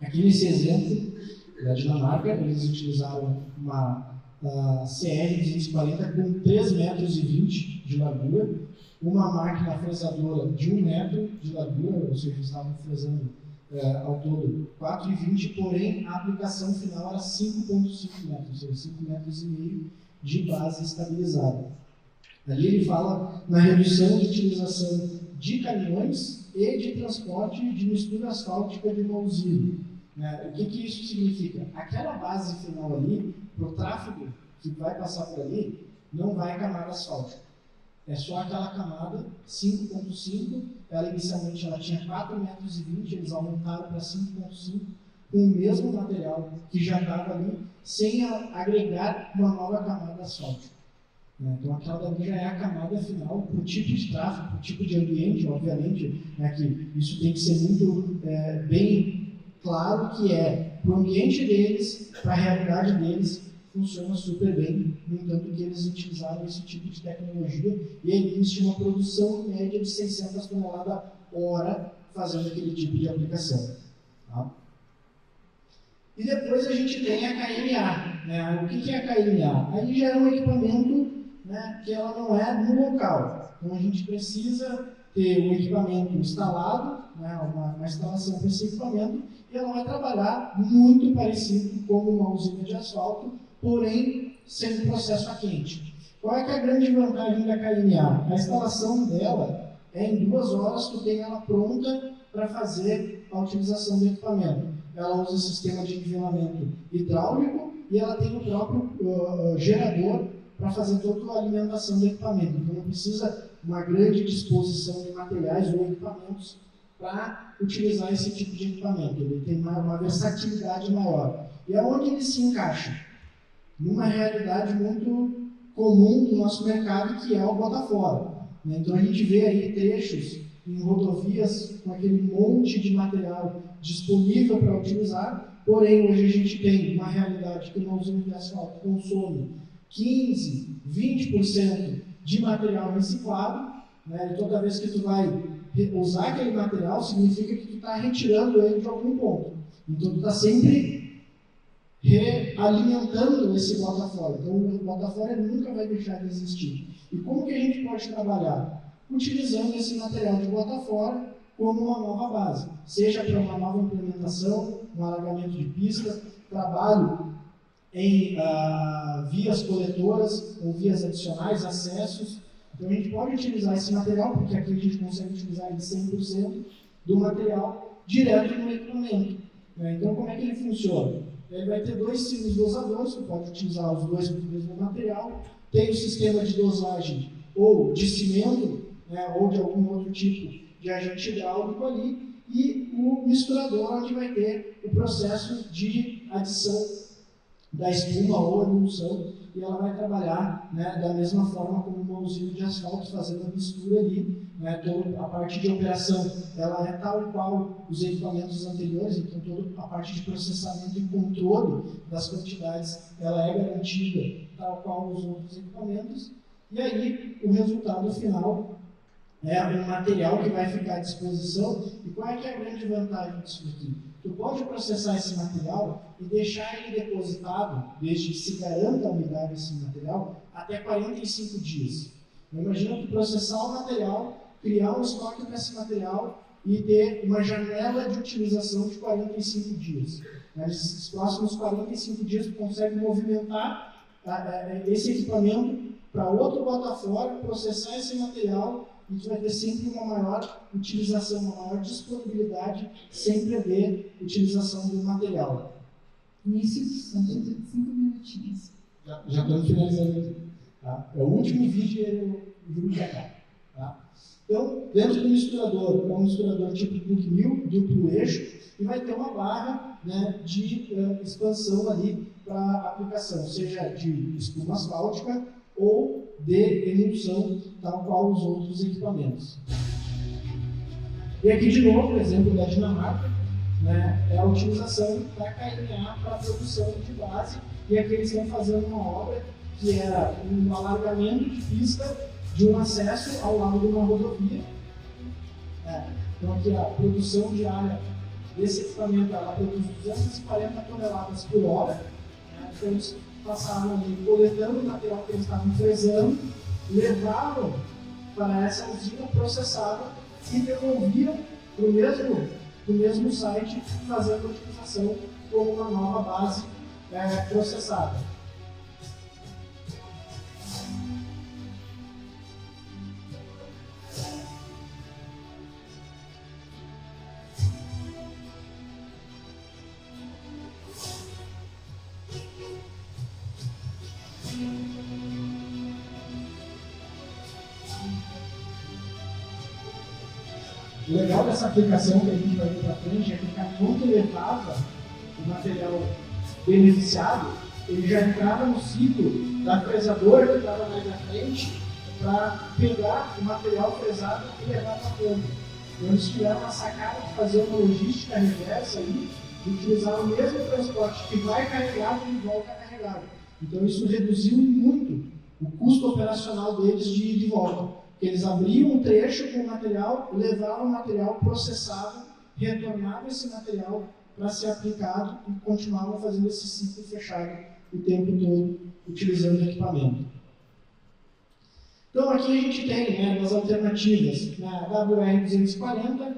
Aqui nesse exemplo da Dinamarca, eles utilizaram uma CR240 com 3,20 metros de largura, uma máquina fresadora de 1 metro de largura, ou seja, estavam fresando ao todo 4,20, porém a aplicação final era 5,5 metros, ou seja, 5,5 metros de base estabilizada. Ali ele fala na redução de utilização de caminhões e de transporte de mistura asfáltica de uma usina. O que isso significa? Aquela base final ali, para o tráfego que vai passar por ali, não vai camada asfáltica. É só aquela camada 5,5, ela inicialmente tinha 4,20 metros, eles aumentaram para 5,5, com o mesmo material que já estava ali, sem agregar uma nova camada asfáltica. Então aquela dali já é a camada final para o tipo de tráfego, para o tipo de ambiente, obviamente, que isso tem que ser muito bem claro que para o ambiente deles, para a realidade deles, funciona super bem, no entanto que eles utilizaram esse tipo de tecnologia e existe uma produção média de 600 toneladas hora fazendo aquele tipo de aplicação. Tá? E depois a gente tem a KMA. O que é a KMA? Aí já é um equipamento que ela não é no local. Então a gente precisa ter um equipamento instalado, uma instalação para esse equipamento, e ela vai trabalhar muito parecido com uma usina de asfalto, porém sem processo a quente. Qual é que é a grande vantagem da KMA? A instalação dela é em 2 horas, tu tem ela pronta para fazer a utilização do equipamento. Ela usa o sistema de nivelamento hidráulico e ela tem o próprio gerador para fazer toda a alimentação do equipamento. Então não precisa uma grande disposição de materiais ou equipamentos para utilizar esse tipo de equipamento. Ele tem uma versatilidade maior. E aonde ele se encaixa? Numa realidade muito comum do nosso mercado, que é o bota fora. Então a gente vê aí trechos em rodovias com aquele monte de material disponível para utilizar, porém hoje a gente tem uma realidade que uma usina de asfalto consome 15, 20% de material reciclado, e toda vez que tu vai usar aquele material significa que tu está retirando ele de algum ponto. Então tu está sempre realimentando esse bota fora. Então o bota fora nunca vai deixar de existir. E como que a gente pode trabalhar? Utilizando esse material de bota fora como uma nova base. Seja para uma nova implementação, um alargamento de pista, trabalho em vias coletoras ou vias adicionais, acessos. Então a gente pode utilizar esse material, porque aqui a gente consegue utilizar ele 100% do material direto no equipamento. Então como é que ele funciona? Ele vai ter 2 silos dosadores, você pode utilizar os dois do mesmo material. Tem o sistema de dosagem ou de cimento, ou de algum outro tipo de agente hidráulico ali, e o misturador, onde vai ter o processo de adição da espuma ou emulsão, e ela vai trabalhar da mesma forma como uma usina de asfalto, fazendo a mistura ali. Toda a parte de operação ela é tal qual os equipamentos anteriores, então toda a parte de processamento e controle das quantidades ela é garantida tal qual os outros equipamentos, e aí o resultado final é um material que vai ficar à disposição. E qual é que é a grande vantagem disso aqui? Tu pode processar esse material e deixar ele depositado, desde que se garanta a umidade desse material, até 45 dias. Imagina tu processar o material, criar um estoque para esse material e ter uma janela de utilização de 45 dias. Nesses próximos 45 dias tu consegue movimentar esse equipamento para outro bota fora, processar esse material, e tu vai ter sempre uma maior utilização, uma maior disponibilidade, sem prever utilização do material. Início, são 5 minutinhos. Já estamos finalizando aqui. Tá? É o último vídeo e eu vou cá. Tá? Então, dentro do misturador, é um misturador tipo Plug Mill, duplo eixo, e vai ter uma barra de expansão ali para aplicação, seja de espuma asfáltica ou de emulsão, tal qual os outros equipamentos. E aqui de novo, o exemplo da Dinamarca, é a utilização da KNA para a produção de base, e aqui eles estão fazendo uma obra que era um alargamento de pista de um acesso ao lado de uma rodovia. Então aqui a produção diária desse equipamento, ela produz 240 toneladas por hora. Então eles passavam ali coletando o material que eles estavam fresando, levavam para essa usina, processavam e devolviam para o mesmo site, fazendo a utilização como uma nova base processada. O legal dessa aplicação que a gente vai ver para frente é que o caminhão que levava o material beneficiado, ele já entrava no ciclo da fresadora que estava mais à frente para pegar o material fresado e levar para a planta. Então eles tiveram a sacada de fazer uma logística reversa aí, de utilizar o mesmo transporte que vai carregado e volta carregado. Então isso reduziu muito o custo operacional deles de ir de volta. Porque eles abriam um trecho com o material, levavam o material, processavam, retornavam esse material para ser aplicado e continuavam fazendo esse ciclo fechado o tempo todo, utilizando o equipamento. Então aqui a gente tem as alternativas. Na WR240,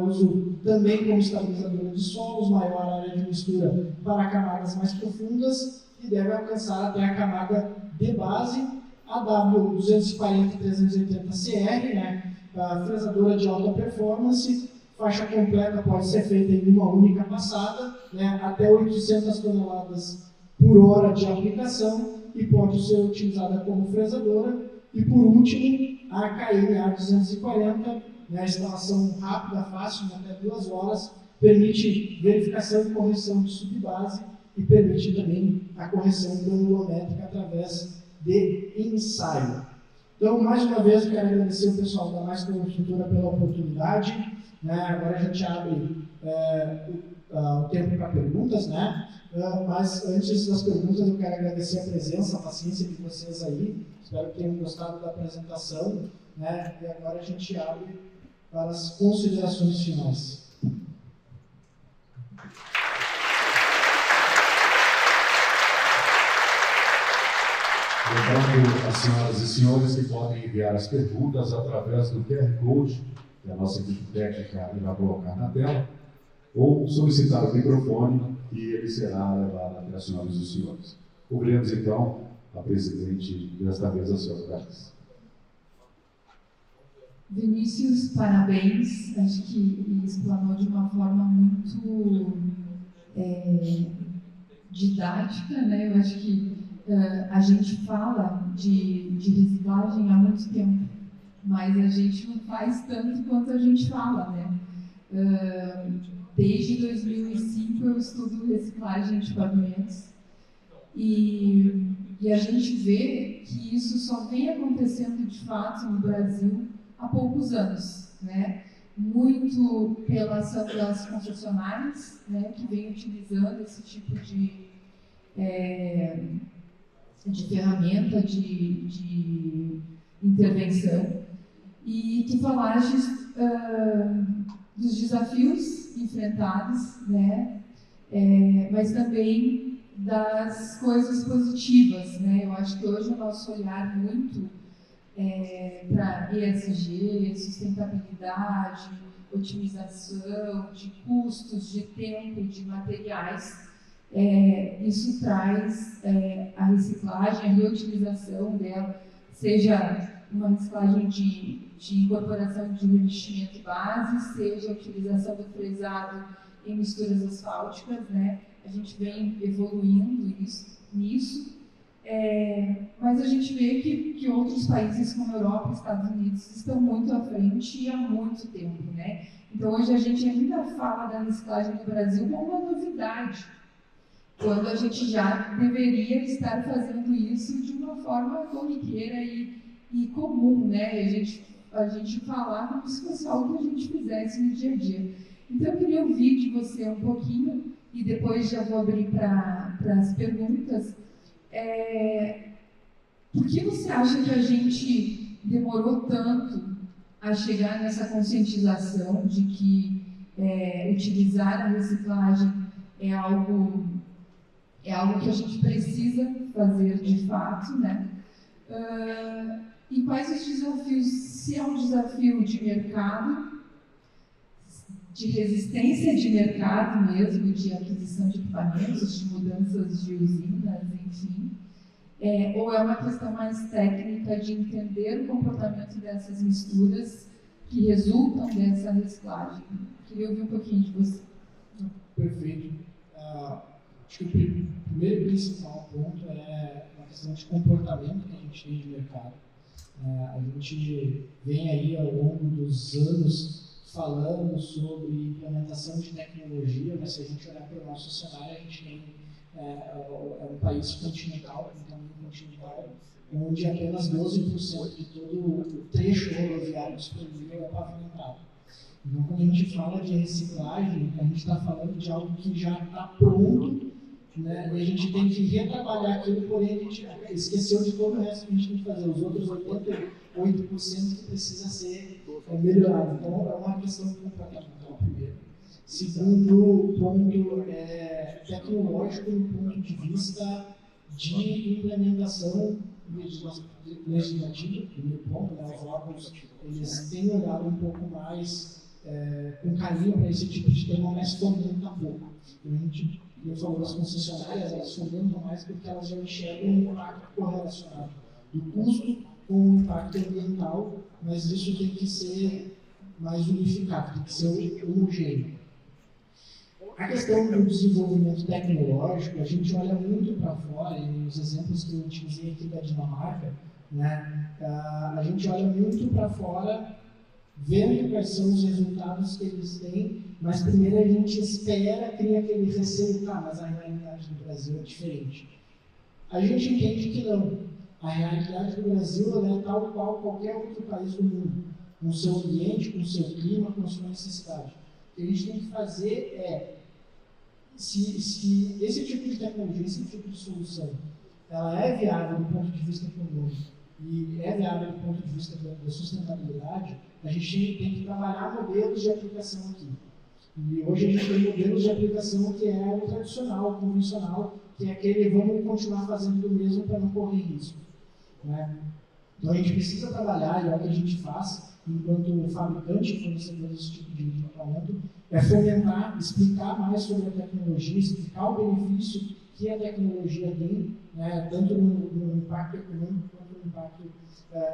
uso também como estabilizadora de solos, maior área de mistura para camadas mais profundas e deve alcançar até a camada de base. A W240-380CR, a fresadora de alta performance, faixa completa pode ser feita em uma única passada, até 800 toneladas por hora de aplicação, e pode ser utilizada como fresadora. E por último, a KNA 240, a instalação rápida, fácil, até 2 horas, permite verificação e correção de subbase e permite também a correção granulométrica através de ensaio. Então, mais uma vez, eu quero agradecer o pessoal da Mais Construtora pela oportunidade. Agora a gente abre o tempo para perguntas, mas antes das perguntas, eu quero agradecer a presença, a paciência de vocês aí. Espero que tenham gostado da apresentação. E agora a gente abre para as considerações finais. Lembrando às senhoras e senhores que podem enviar as perguntas através do QR Code, que a nossa equipe técnica irá colocar na tela, ou solicitar o microfone e ele será levado até as senhoras e os senhores. Ouviremos então a presidente desta mesa, a senhora Graça. Vinícius, parabéns. Acho que explanou de uma forma muito didática, né? Eu acho que a gente fala de reciclagem há muito tempo, mas a gente não faz tanto quanto a gente fala, né? Desde 2005 eu estudo reciclagem de pavimentos e a gente vê que isso só vem acontecendo de fato no Brasil há poucos anos, né? Muito pela ação das concessionárias, né, que vem utilizando esse tipo de ferramenta de intervenção. E tu falaste dos desafios enfrentados, né, mas também das coisas positivas, né? Eu acho que hoje o nosso olhar muito para ESG, sustentabilidade, otimização de custos, de tempo, de materiais, isso traz a reciclagem, a reutilização dela, seja uma reciclagem de incorporação de revestimento base, seja a utilização do fresado em misturas asfálticas, né? A gente vem evoluindo nisso, mas a gente vê que outros países como a Europa e Estados Unidos estão muito à frente e há muito tempo, né? Então hoje a gente ainda fala da reciclagem no Brasil como uma novidade, quando a gente já deveria estar fazendo isso de uma forma corriqueira e comum, né? A gente falar como se fosse algo que a gente fizesse no dia a dia. Então eu queria ouvir de você um pouquinho, e depois já vou abrir para as perguntas. Por que você acha que a gente demorou tanto a chegar nessa conscientização de que utilizar a reciclagem é algo que a gente precisa fazer de fato, né? E quais os desafios, se é um desafio de mercado, de resistência de mercado mesmo, de aquisição de equipamentos, de mudanças de usinas, enfim, ou é uma questão mais técnica de entender o comportamento dessas misturas que resultam dessa reciclagem? Queria ouvir um pouquinho de você. Perfeito. Acho que o primeiro e principal ponto é uma questão de comportamento que a gente tem de mercado. A gente vem aí ao longo dos anos falando sobre implementação de tecnologia, mas se a gente olhar para o nosso cenário, a gente tem um país continental, um tamanho continental, onde apenas 12% de todo o trecho rodoviário disponível é pavimentado. Então, quando a gente fala de reciclagem, a gente está falando de algo que já está pronto, né? E a gente tem que retrabalhar aquilo, porém a gente esqueceu de todo o resto que a gente tem que fazer, os outros 88% que precisa ser melhorado. Então, é uma questão comportamental, primeiro. Segundo ponto, tecnológico no ponto de vista de implementação legislativa, primeiro ponto, né? Os órgãos eles têm olhado um pouco mais com carinho para esse tipo de tema, mas fomenta pouco. A gente falou das concessionárias, elas fomentam mais porque elas já enxergam um impacto correlacionado do custo com o impacto ambiental, mas isso tem que ser mais unificado, tem que ser homogêneo. A questão do desenvolvimento tecnológico, a gente olha muito para fora, e os exemplos que eu utilizei aqui da Dinamarca, né, a gente olha muito para fora, vendo quais são os resultados que eles têm, mas primeiro a gente espera, cria aquele receio, mas a realidade do Brasil é diferente. A gente entende que não. A realidade do Brasil é tal qual qualquer outro país do mundo, com o seu ambiente, com o seu clima, com a sua necessidade. O que a gente tem que fazer se esse tipo de tecnologia, esse tipo de solução, ela é viável do ponto de vista econômico, e é viável do ponto de vista da sustentabilidade, a gente tem que trabalhar modelos de aplicação aqui. E hoje a gente tem modelos de aplicação que é o tradicional, o convencional, que é aquele vamos continuar fazendo o mesmo para não correr risco. Né? Então a gente precisa trabalhar, e é o que a gente faz, enquanto fabricante e fornecedor desse tipo de equipamento, é fomentar, explicar mais sobre a tecnologia, explicar o benefício que a tecnologia tem, né, tanto no impacto econômico quanto no impacto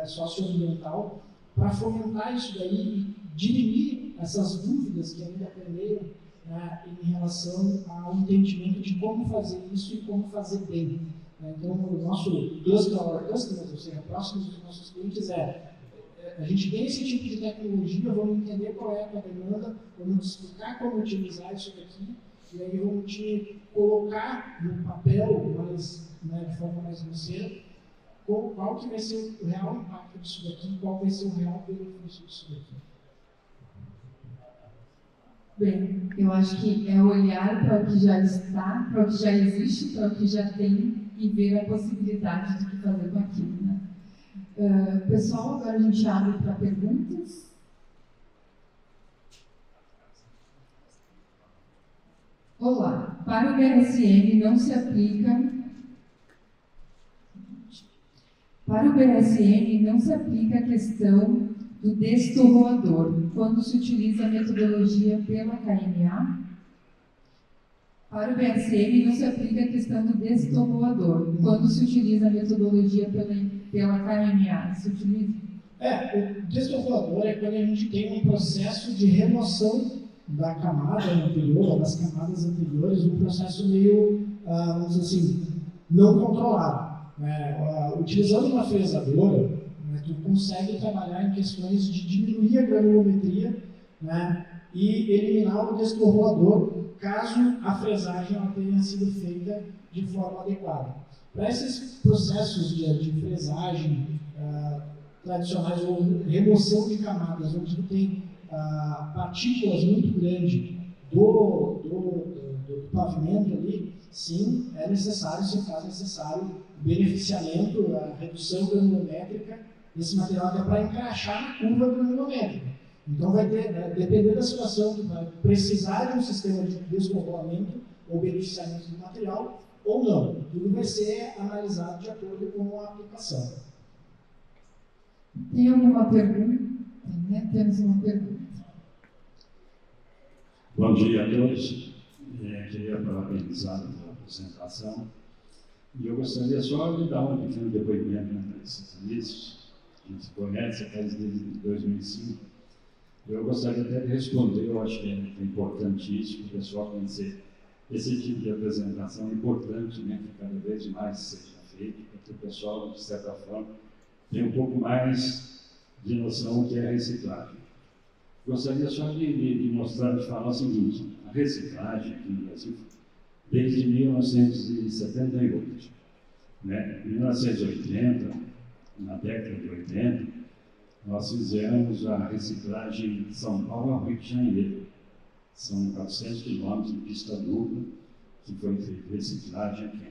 socioambiental, para fomentar isso daí e dirimir essas dúvidas que ainda permeiam, né, em relação ao entendimento de como fazer isso e como fazer bem. Então, o nosso customers, ou seja, próximo dos nossos clientes a gente tem esse tipo de tecnologia, vamos entender qual é a tua demanda, vamos explicar como utilizar isso daqui, e aí vamos te colocar no papel, né, de forma mais grosseira, qual que vai ser o real impacto disso daqui, qual vai ser o real benefício disso daqui. Bem, eu acho que é olhar para o que já está, para o que já existe, para o que já tem e ver a possibilidade de que fazer com aquilo, né? Pessoal, agora a gente abre para perguntas. Olá, para o BSM não se aplica a questão do destorroador quando se utiliza a metodologia pela KMA. Para o BSM não se aplica a questão do destorroador quando se utiliza a metodologia pela KMA. Se utiliza? O destorroador é quando a gente tem um processo de remoção da camada anterior, ou das camadas anteriores, um processo meio, vamos dizer assim, não controlado. Utilizando uma fresadora, tu consegue trabalhar em questões de diminuir a granulometria, né, e eliminar o destorroador caso a fresagem ela tenha sido feita de forma adequada. Para esses processos de fresagem tradicionais ou remoção de camadas, onde tu tem partículas muito grandes do pavimento ali, sim, é necessário, se faz necessário, o beneficiamento, a redução granulométrica desse material até para encaixar na curva granulométrica. Então vai ter, dependendo da situação, tu vai precisar de um sistema de descorrolamento ou beneficiamento do material ou não. Tudo vai ser analisado de acordo com a aplicação. Tem alguma pergunta? Temos uma pergunta. Bom dia a todos. Queria parabenizar pela apresentação. E eu gostaria só de dar um pequeno depoimento nesses serviços. A gente se conhece desde 2005. Eu gostaria até de responder, eu acho que é importante isso, para o pessoal conhecer esse tipo de apresentação. É importante, né, que cada vez mais seja feito, para que o pessoal, de certa forma, tenha um pouco mais de noção do que é a reciclagem. Gostaria só de mostrar, de falar o seguinte: a reciclagem aqui no Brasil, desde 1978, né? Em 1980, na década de 80, nós fizemos a reciclagem de São Paulo ao Rio de Janeiro. São 400 quilômetros de pista dupla que foi feita reciclagem aqui.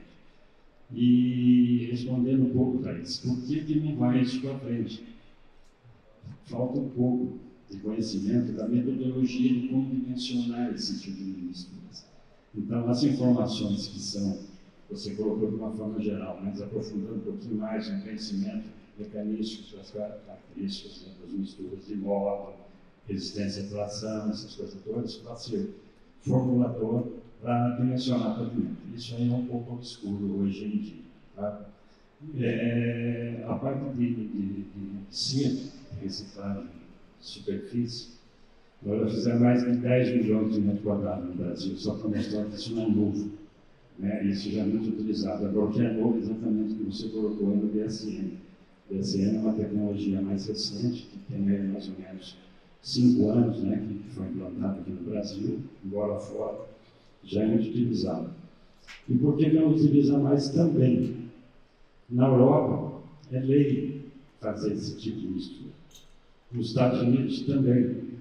E respondendo um pouco para isso, por que não vai isso para frente? Falta um pouco de conhecimento da metodologia de como dimensionar esse tipo de misturas. Então, as informações que você colocou de uma forma geral, mas aprofundando um pouquinho mais no conhecimento mecanístico, das características das misturas de modo, resistência à tração, essas coisas todas, pode ser formulador para dimensionar pavimento. Isso aí é um pouco obscuro hoje em dia. Tá? A parte de reciclagem de superfície, nós já fizemos mais de 10 milhões de metros quadrados no Brasil, só para mostrar que isso não é novo. Né? Isso já é muito utilizado. Agora, o que é novo exatamente o que você colocou aí no BSM. O BSM é uma tecnologia mais recente, que tem aí mais ou menos 5 anos, né, que foi implantado aqui no Brasil, embora fora, já é muito utilizado. E por que não utiliza mais também? Na Europa, é lei fazer esse tipo de mistura. Nos Estados Unidos também.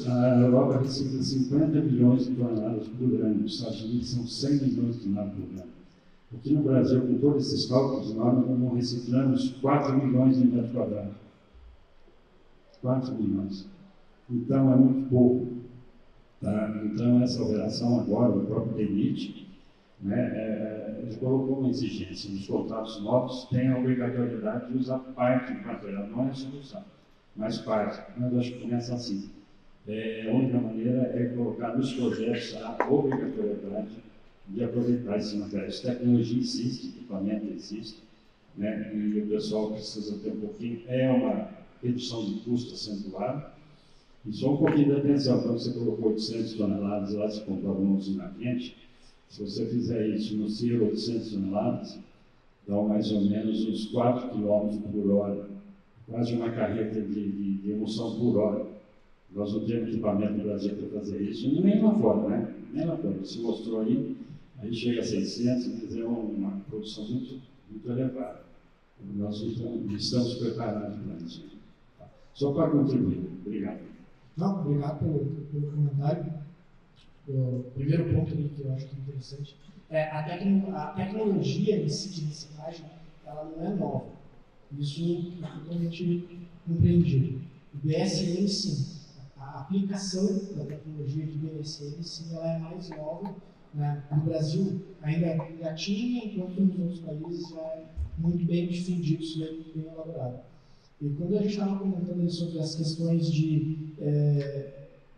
A Europa recicla 50 milhões de toneladas por ano. Os Estados Unidos são 100 milhões de toneladas por ano. Aqui no Brasil, com todos esses cálculos, nós reciclamos 4 milhões de metros quadrados. 4 milhões. Então, é muito pouco. Tá? Então, essa operação agora, o próprio DENIT, né, ele colocou uma exigência. Nos contratos novos tem a obrigatoriedade de usar parte do material, não é solução, mas parte. Mas acho que começa assim. A única maneira é colocar nos projetos a obrigatoriedade de aproveitar esse material. Essa tecnologia existe, equipamento existe, né, e o pessoal precisa ter um pouquinho, uma redução de custo acentuada, e só um pouquinho de atenção. Quando você colocou 800 toneladas lá, você comprou uma usina quente, se você fizer isso no CIR 800 toneladas, dá mais ou menos uns 4 km por hora, quase uma carreta de emulsão por hora. Nós não temos equipamento no Brasil para fazer isso, nem lá fora, né? Nem lá fora. Se mostrou aí chega a 600, mas é uma produção muito, muito elevada. Nós estamos preparados para isso. Só para contribuir. Obrigado. Não, obrigado pelo comentário. O primeiro ponto ali que eu acho que é interessante a tecnologia em si de reciclagem, ela não é nova. Isso é totalmente compreendido. O BSM, sim. A aplicação da tecnologia de BSM, sim, ela é mais nova. Né? No Brasil ainda tinha, enquanto nos outros países já é muito bem difundido, isso é bem elaborado. E quando a gente estava comentando sobre as questões de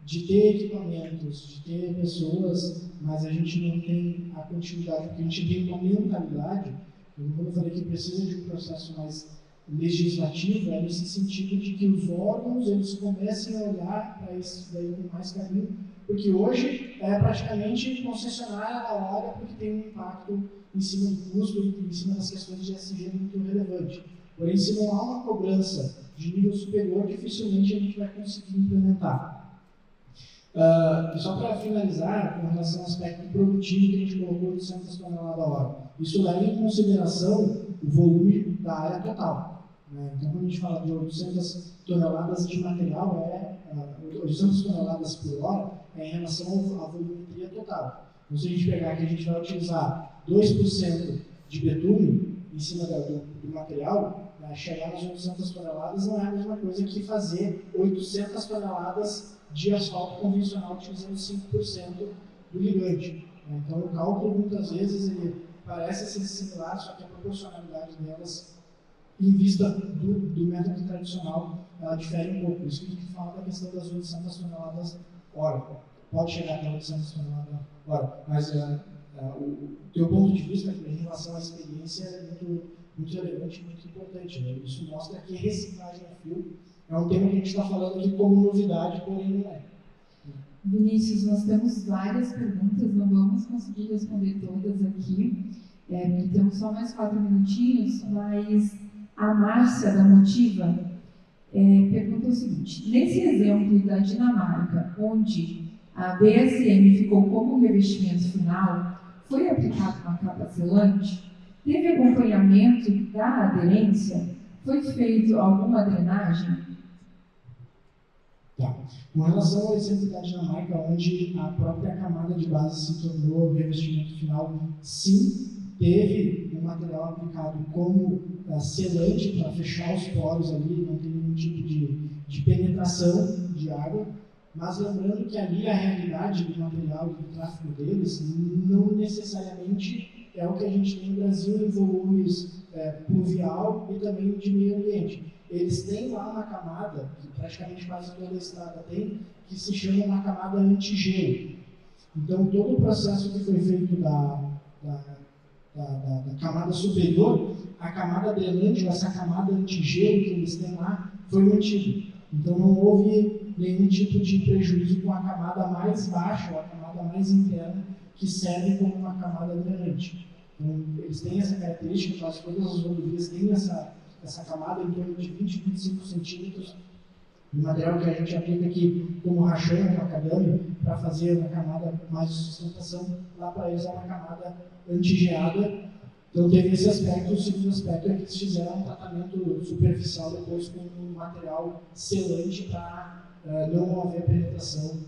ter equipamentos, de ter pessoas, mas a gente não tem a continuidade, porque a gente tem uma mentalidade, quando eu falei que precisa de um processo mais legislativo, é nesse sentido de que os órgãos eles comecem a olhar para isso daí com mais carinho, porque hoje praticamente concessionária ela olha porque tem um impacto em cima do custo e em cima das questões de ESG muito relevante. Porém, se não há uma cobrança de nível superior, dificilmente a gente vai conseguir implementar. E só para finalizar, com relação ao aspecto produtivo que a gente colocou de 800 toneladas a hora, isso leva em consideração o volume da área total. Né? Então, quando a gente fala de 800 toneladas de material, 800 toneladas por hora é em relação à volumetria total. Então, se a gente pegar que a gente vai utilizar 2% de betume em cima do material, chegar nas 800 toneladas não é a mesma coisa que fazer 800 toneladas de asfalto convencional utilizando 5% do ligante. Então, o cálculo, muitas vezes, ele parece ser similar, só que a proporcionalidade delas, em vista do método tradicional, ela difere um pouco. Por isso que a gente fala da questão das 800 toneladas hora. Pode chegar até 800 toneladas hora, mas o teu ponto de vista em relação à experiência é muito relevante, muito importante. Né? Isso mostra que reciclagem a fio é um tema que a gente está falando aqui como novidade, porém não é. Vinícius, nós temos várias perguntas, não vamos conseguir responder todas aqui, porque temos só mais 4 minutinhos, mas a Márcia da Motiva pergunta o seguinte: nesse exemplo da Dinamarca, onde a BSM ficou como revestimento final, foi aplicada uma capa selante? Teve acompanhamento da aderência? Foi feito alguma drenagem? Tá. Com relação ao exemplo da Dinamarca, onde a própria camada de base se tornou o revestimento final, sim, teve um material aplicado como selante para fechar os poros ali, não tem nenhum tipo de penetração de água, mas lembrando que ali a realidade do material e do tráfego deles não necessariamente é o que a gente tem no Brasil em volumes pluvial e também de meio ambiente. Eles têm lá uma camada, que praticamente quase toda a estrada tem, que se chama uma camada antigelo. Então, todo o processo que foi feito da camada superior, a camada drenante, essa camada antigelo que eles têm lá, foi mantida. Então, não houve nenhum tipo de prejuízo com a camada mais baixa, ou a camada mais interna, que serve como uma camada drenante. Então, eles têm essa característica, quase todas as rodovias têm essa camada em torno de 20 a 25 centímetros, de material que a gente aplica aqui como rachão, macadame, para fazer uma camada mais de sustentação. Lá para eles é uma camada antigeada. Então teve esse aspecto. O segundo aspecto é que eles fizeram um tratamento superficial depois com um material selante para não haver penetração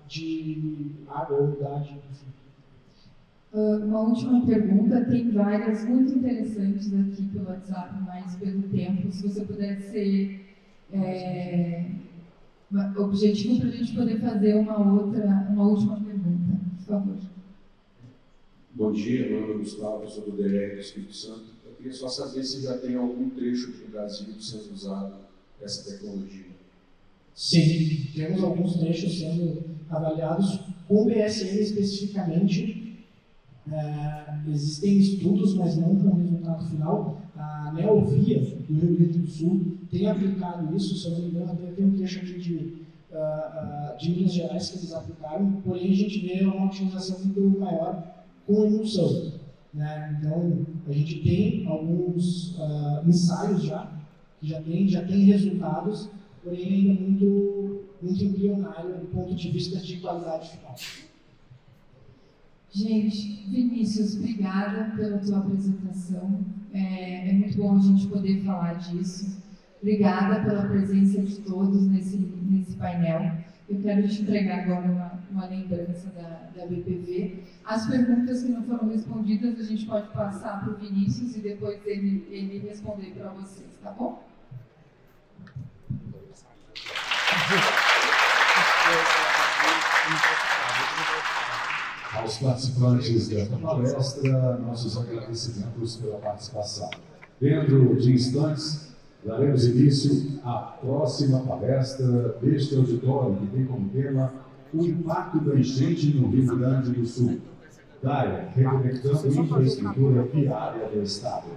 de água ou umidade, enfim. Uma última pergunta, tem várias muito interessantes aqui pelo WhatsApp, mas pelo tempo, se você puder ser objetivo para a gente poder fazer uma última pergunta, por favor. Bom dia, meu nome é Gustavo, sou do DR do Espírito Santo. Eu queria só saber se já tem algum trecho aqui no Brasil sendo usado essa tecnologia. Sim, temos alguns trechos sendo avaliados com BSM especificamente. Existem estudos, mas não com resultado final. A Neovia, do Rio Grande do Sul, tem aplicado isso, se eu não me engano, até tem um trecho aqui de Minas Gerais que eles aplicaram, porém a gente vê uma utilização muito maior com emulsão. Né? Então, a gente tem alguns ensaios que já tem resultados, porém ainda muito embrionário do ponto de vista de qualidade final. Gente, Vinícius, obrigada pela tua apresentação. É muito bom a gente poder falar disso. Obrigada pela presença de todos nesse painel. Eu quero te entregar agora uma lembrança da BPV. As perguntas que não foram respondidas, a gente pode passar para o Vinícius e depois ele responder para vocês, tá bom? Aos participantes desta palestra, nossos agradecimentos pela participação. Dentro de instantes, daremos início à próxima palestra deste auditório, que tem como tema o impacto da enchente no Rio Grande do Sul. DAIA, reconectando a infraestrutura viária do Estado.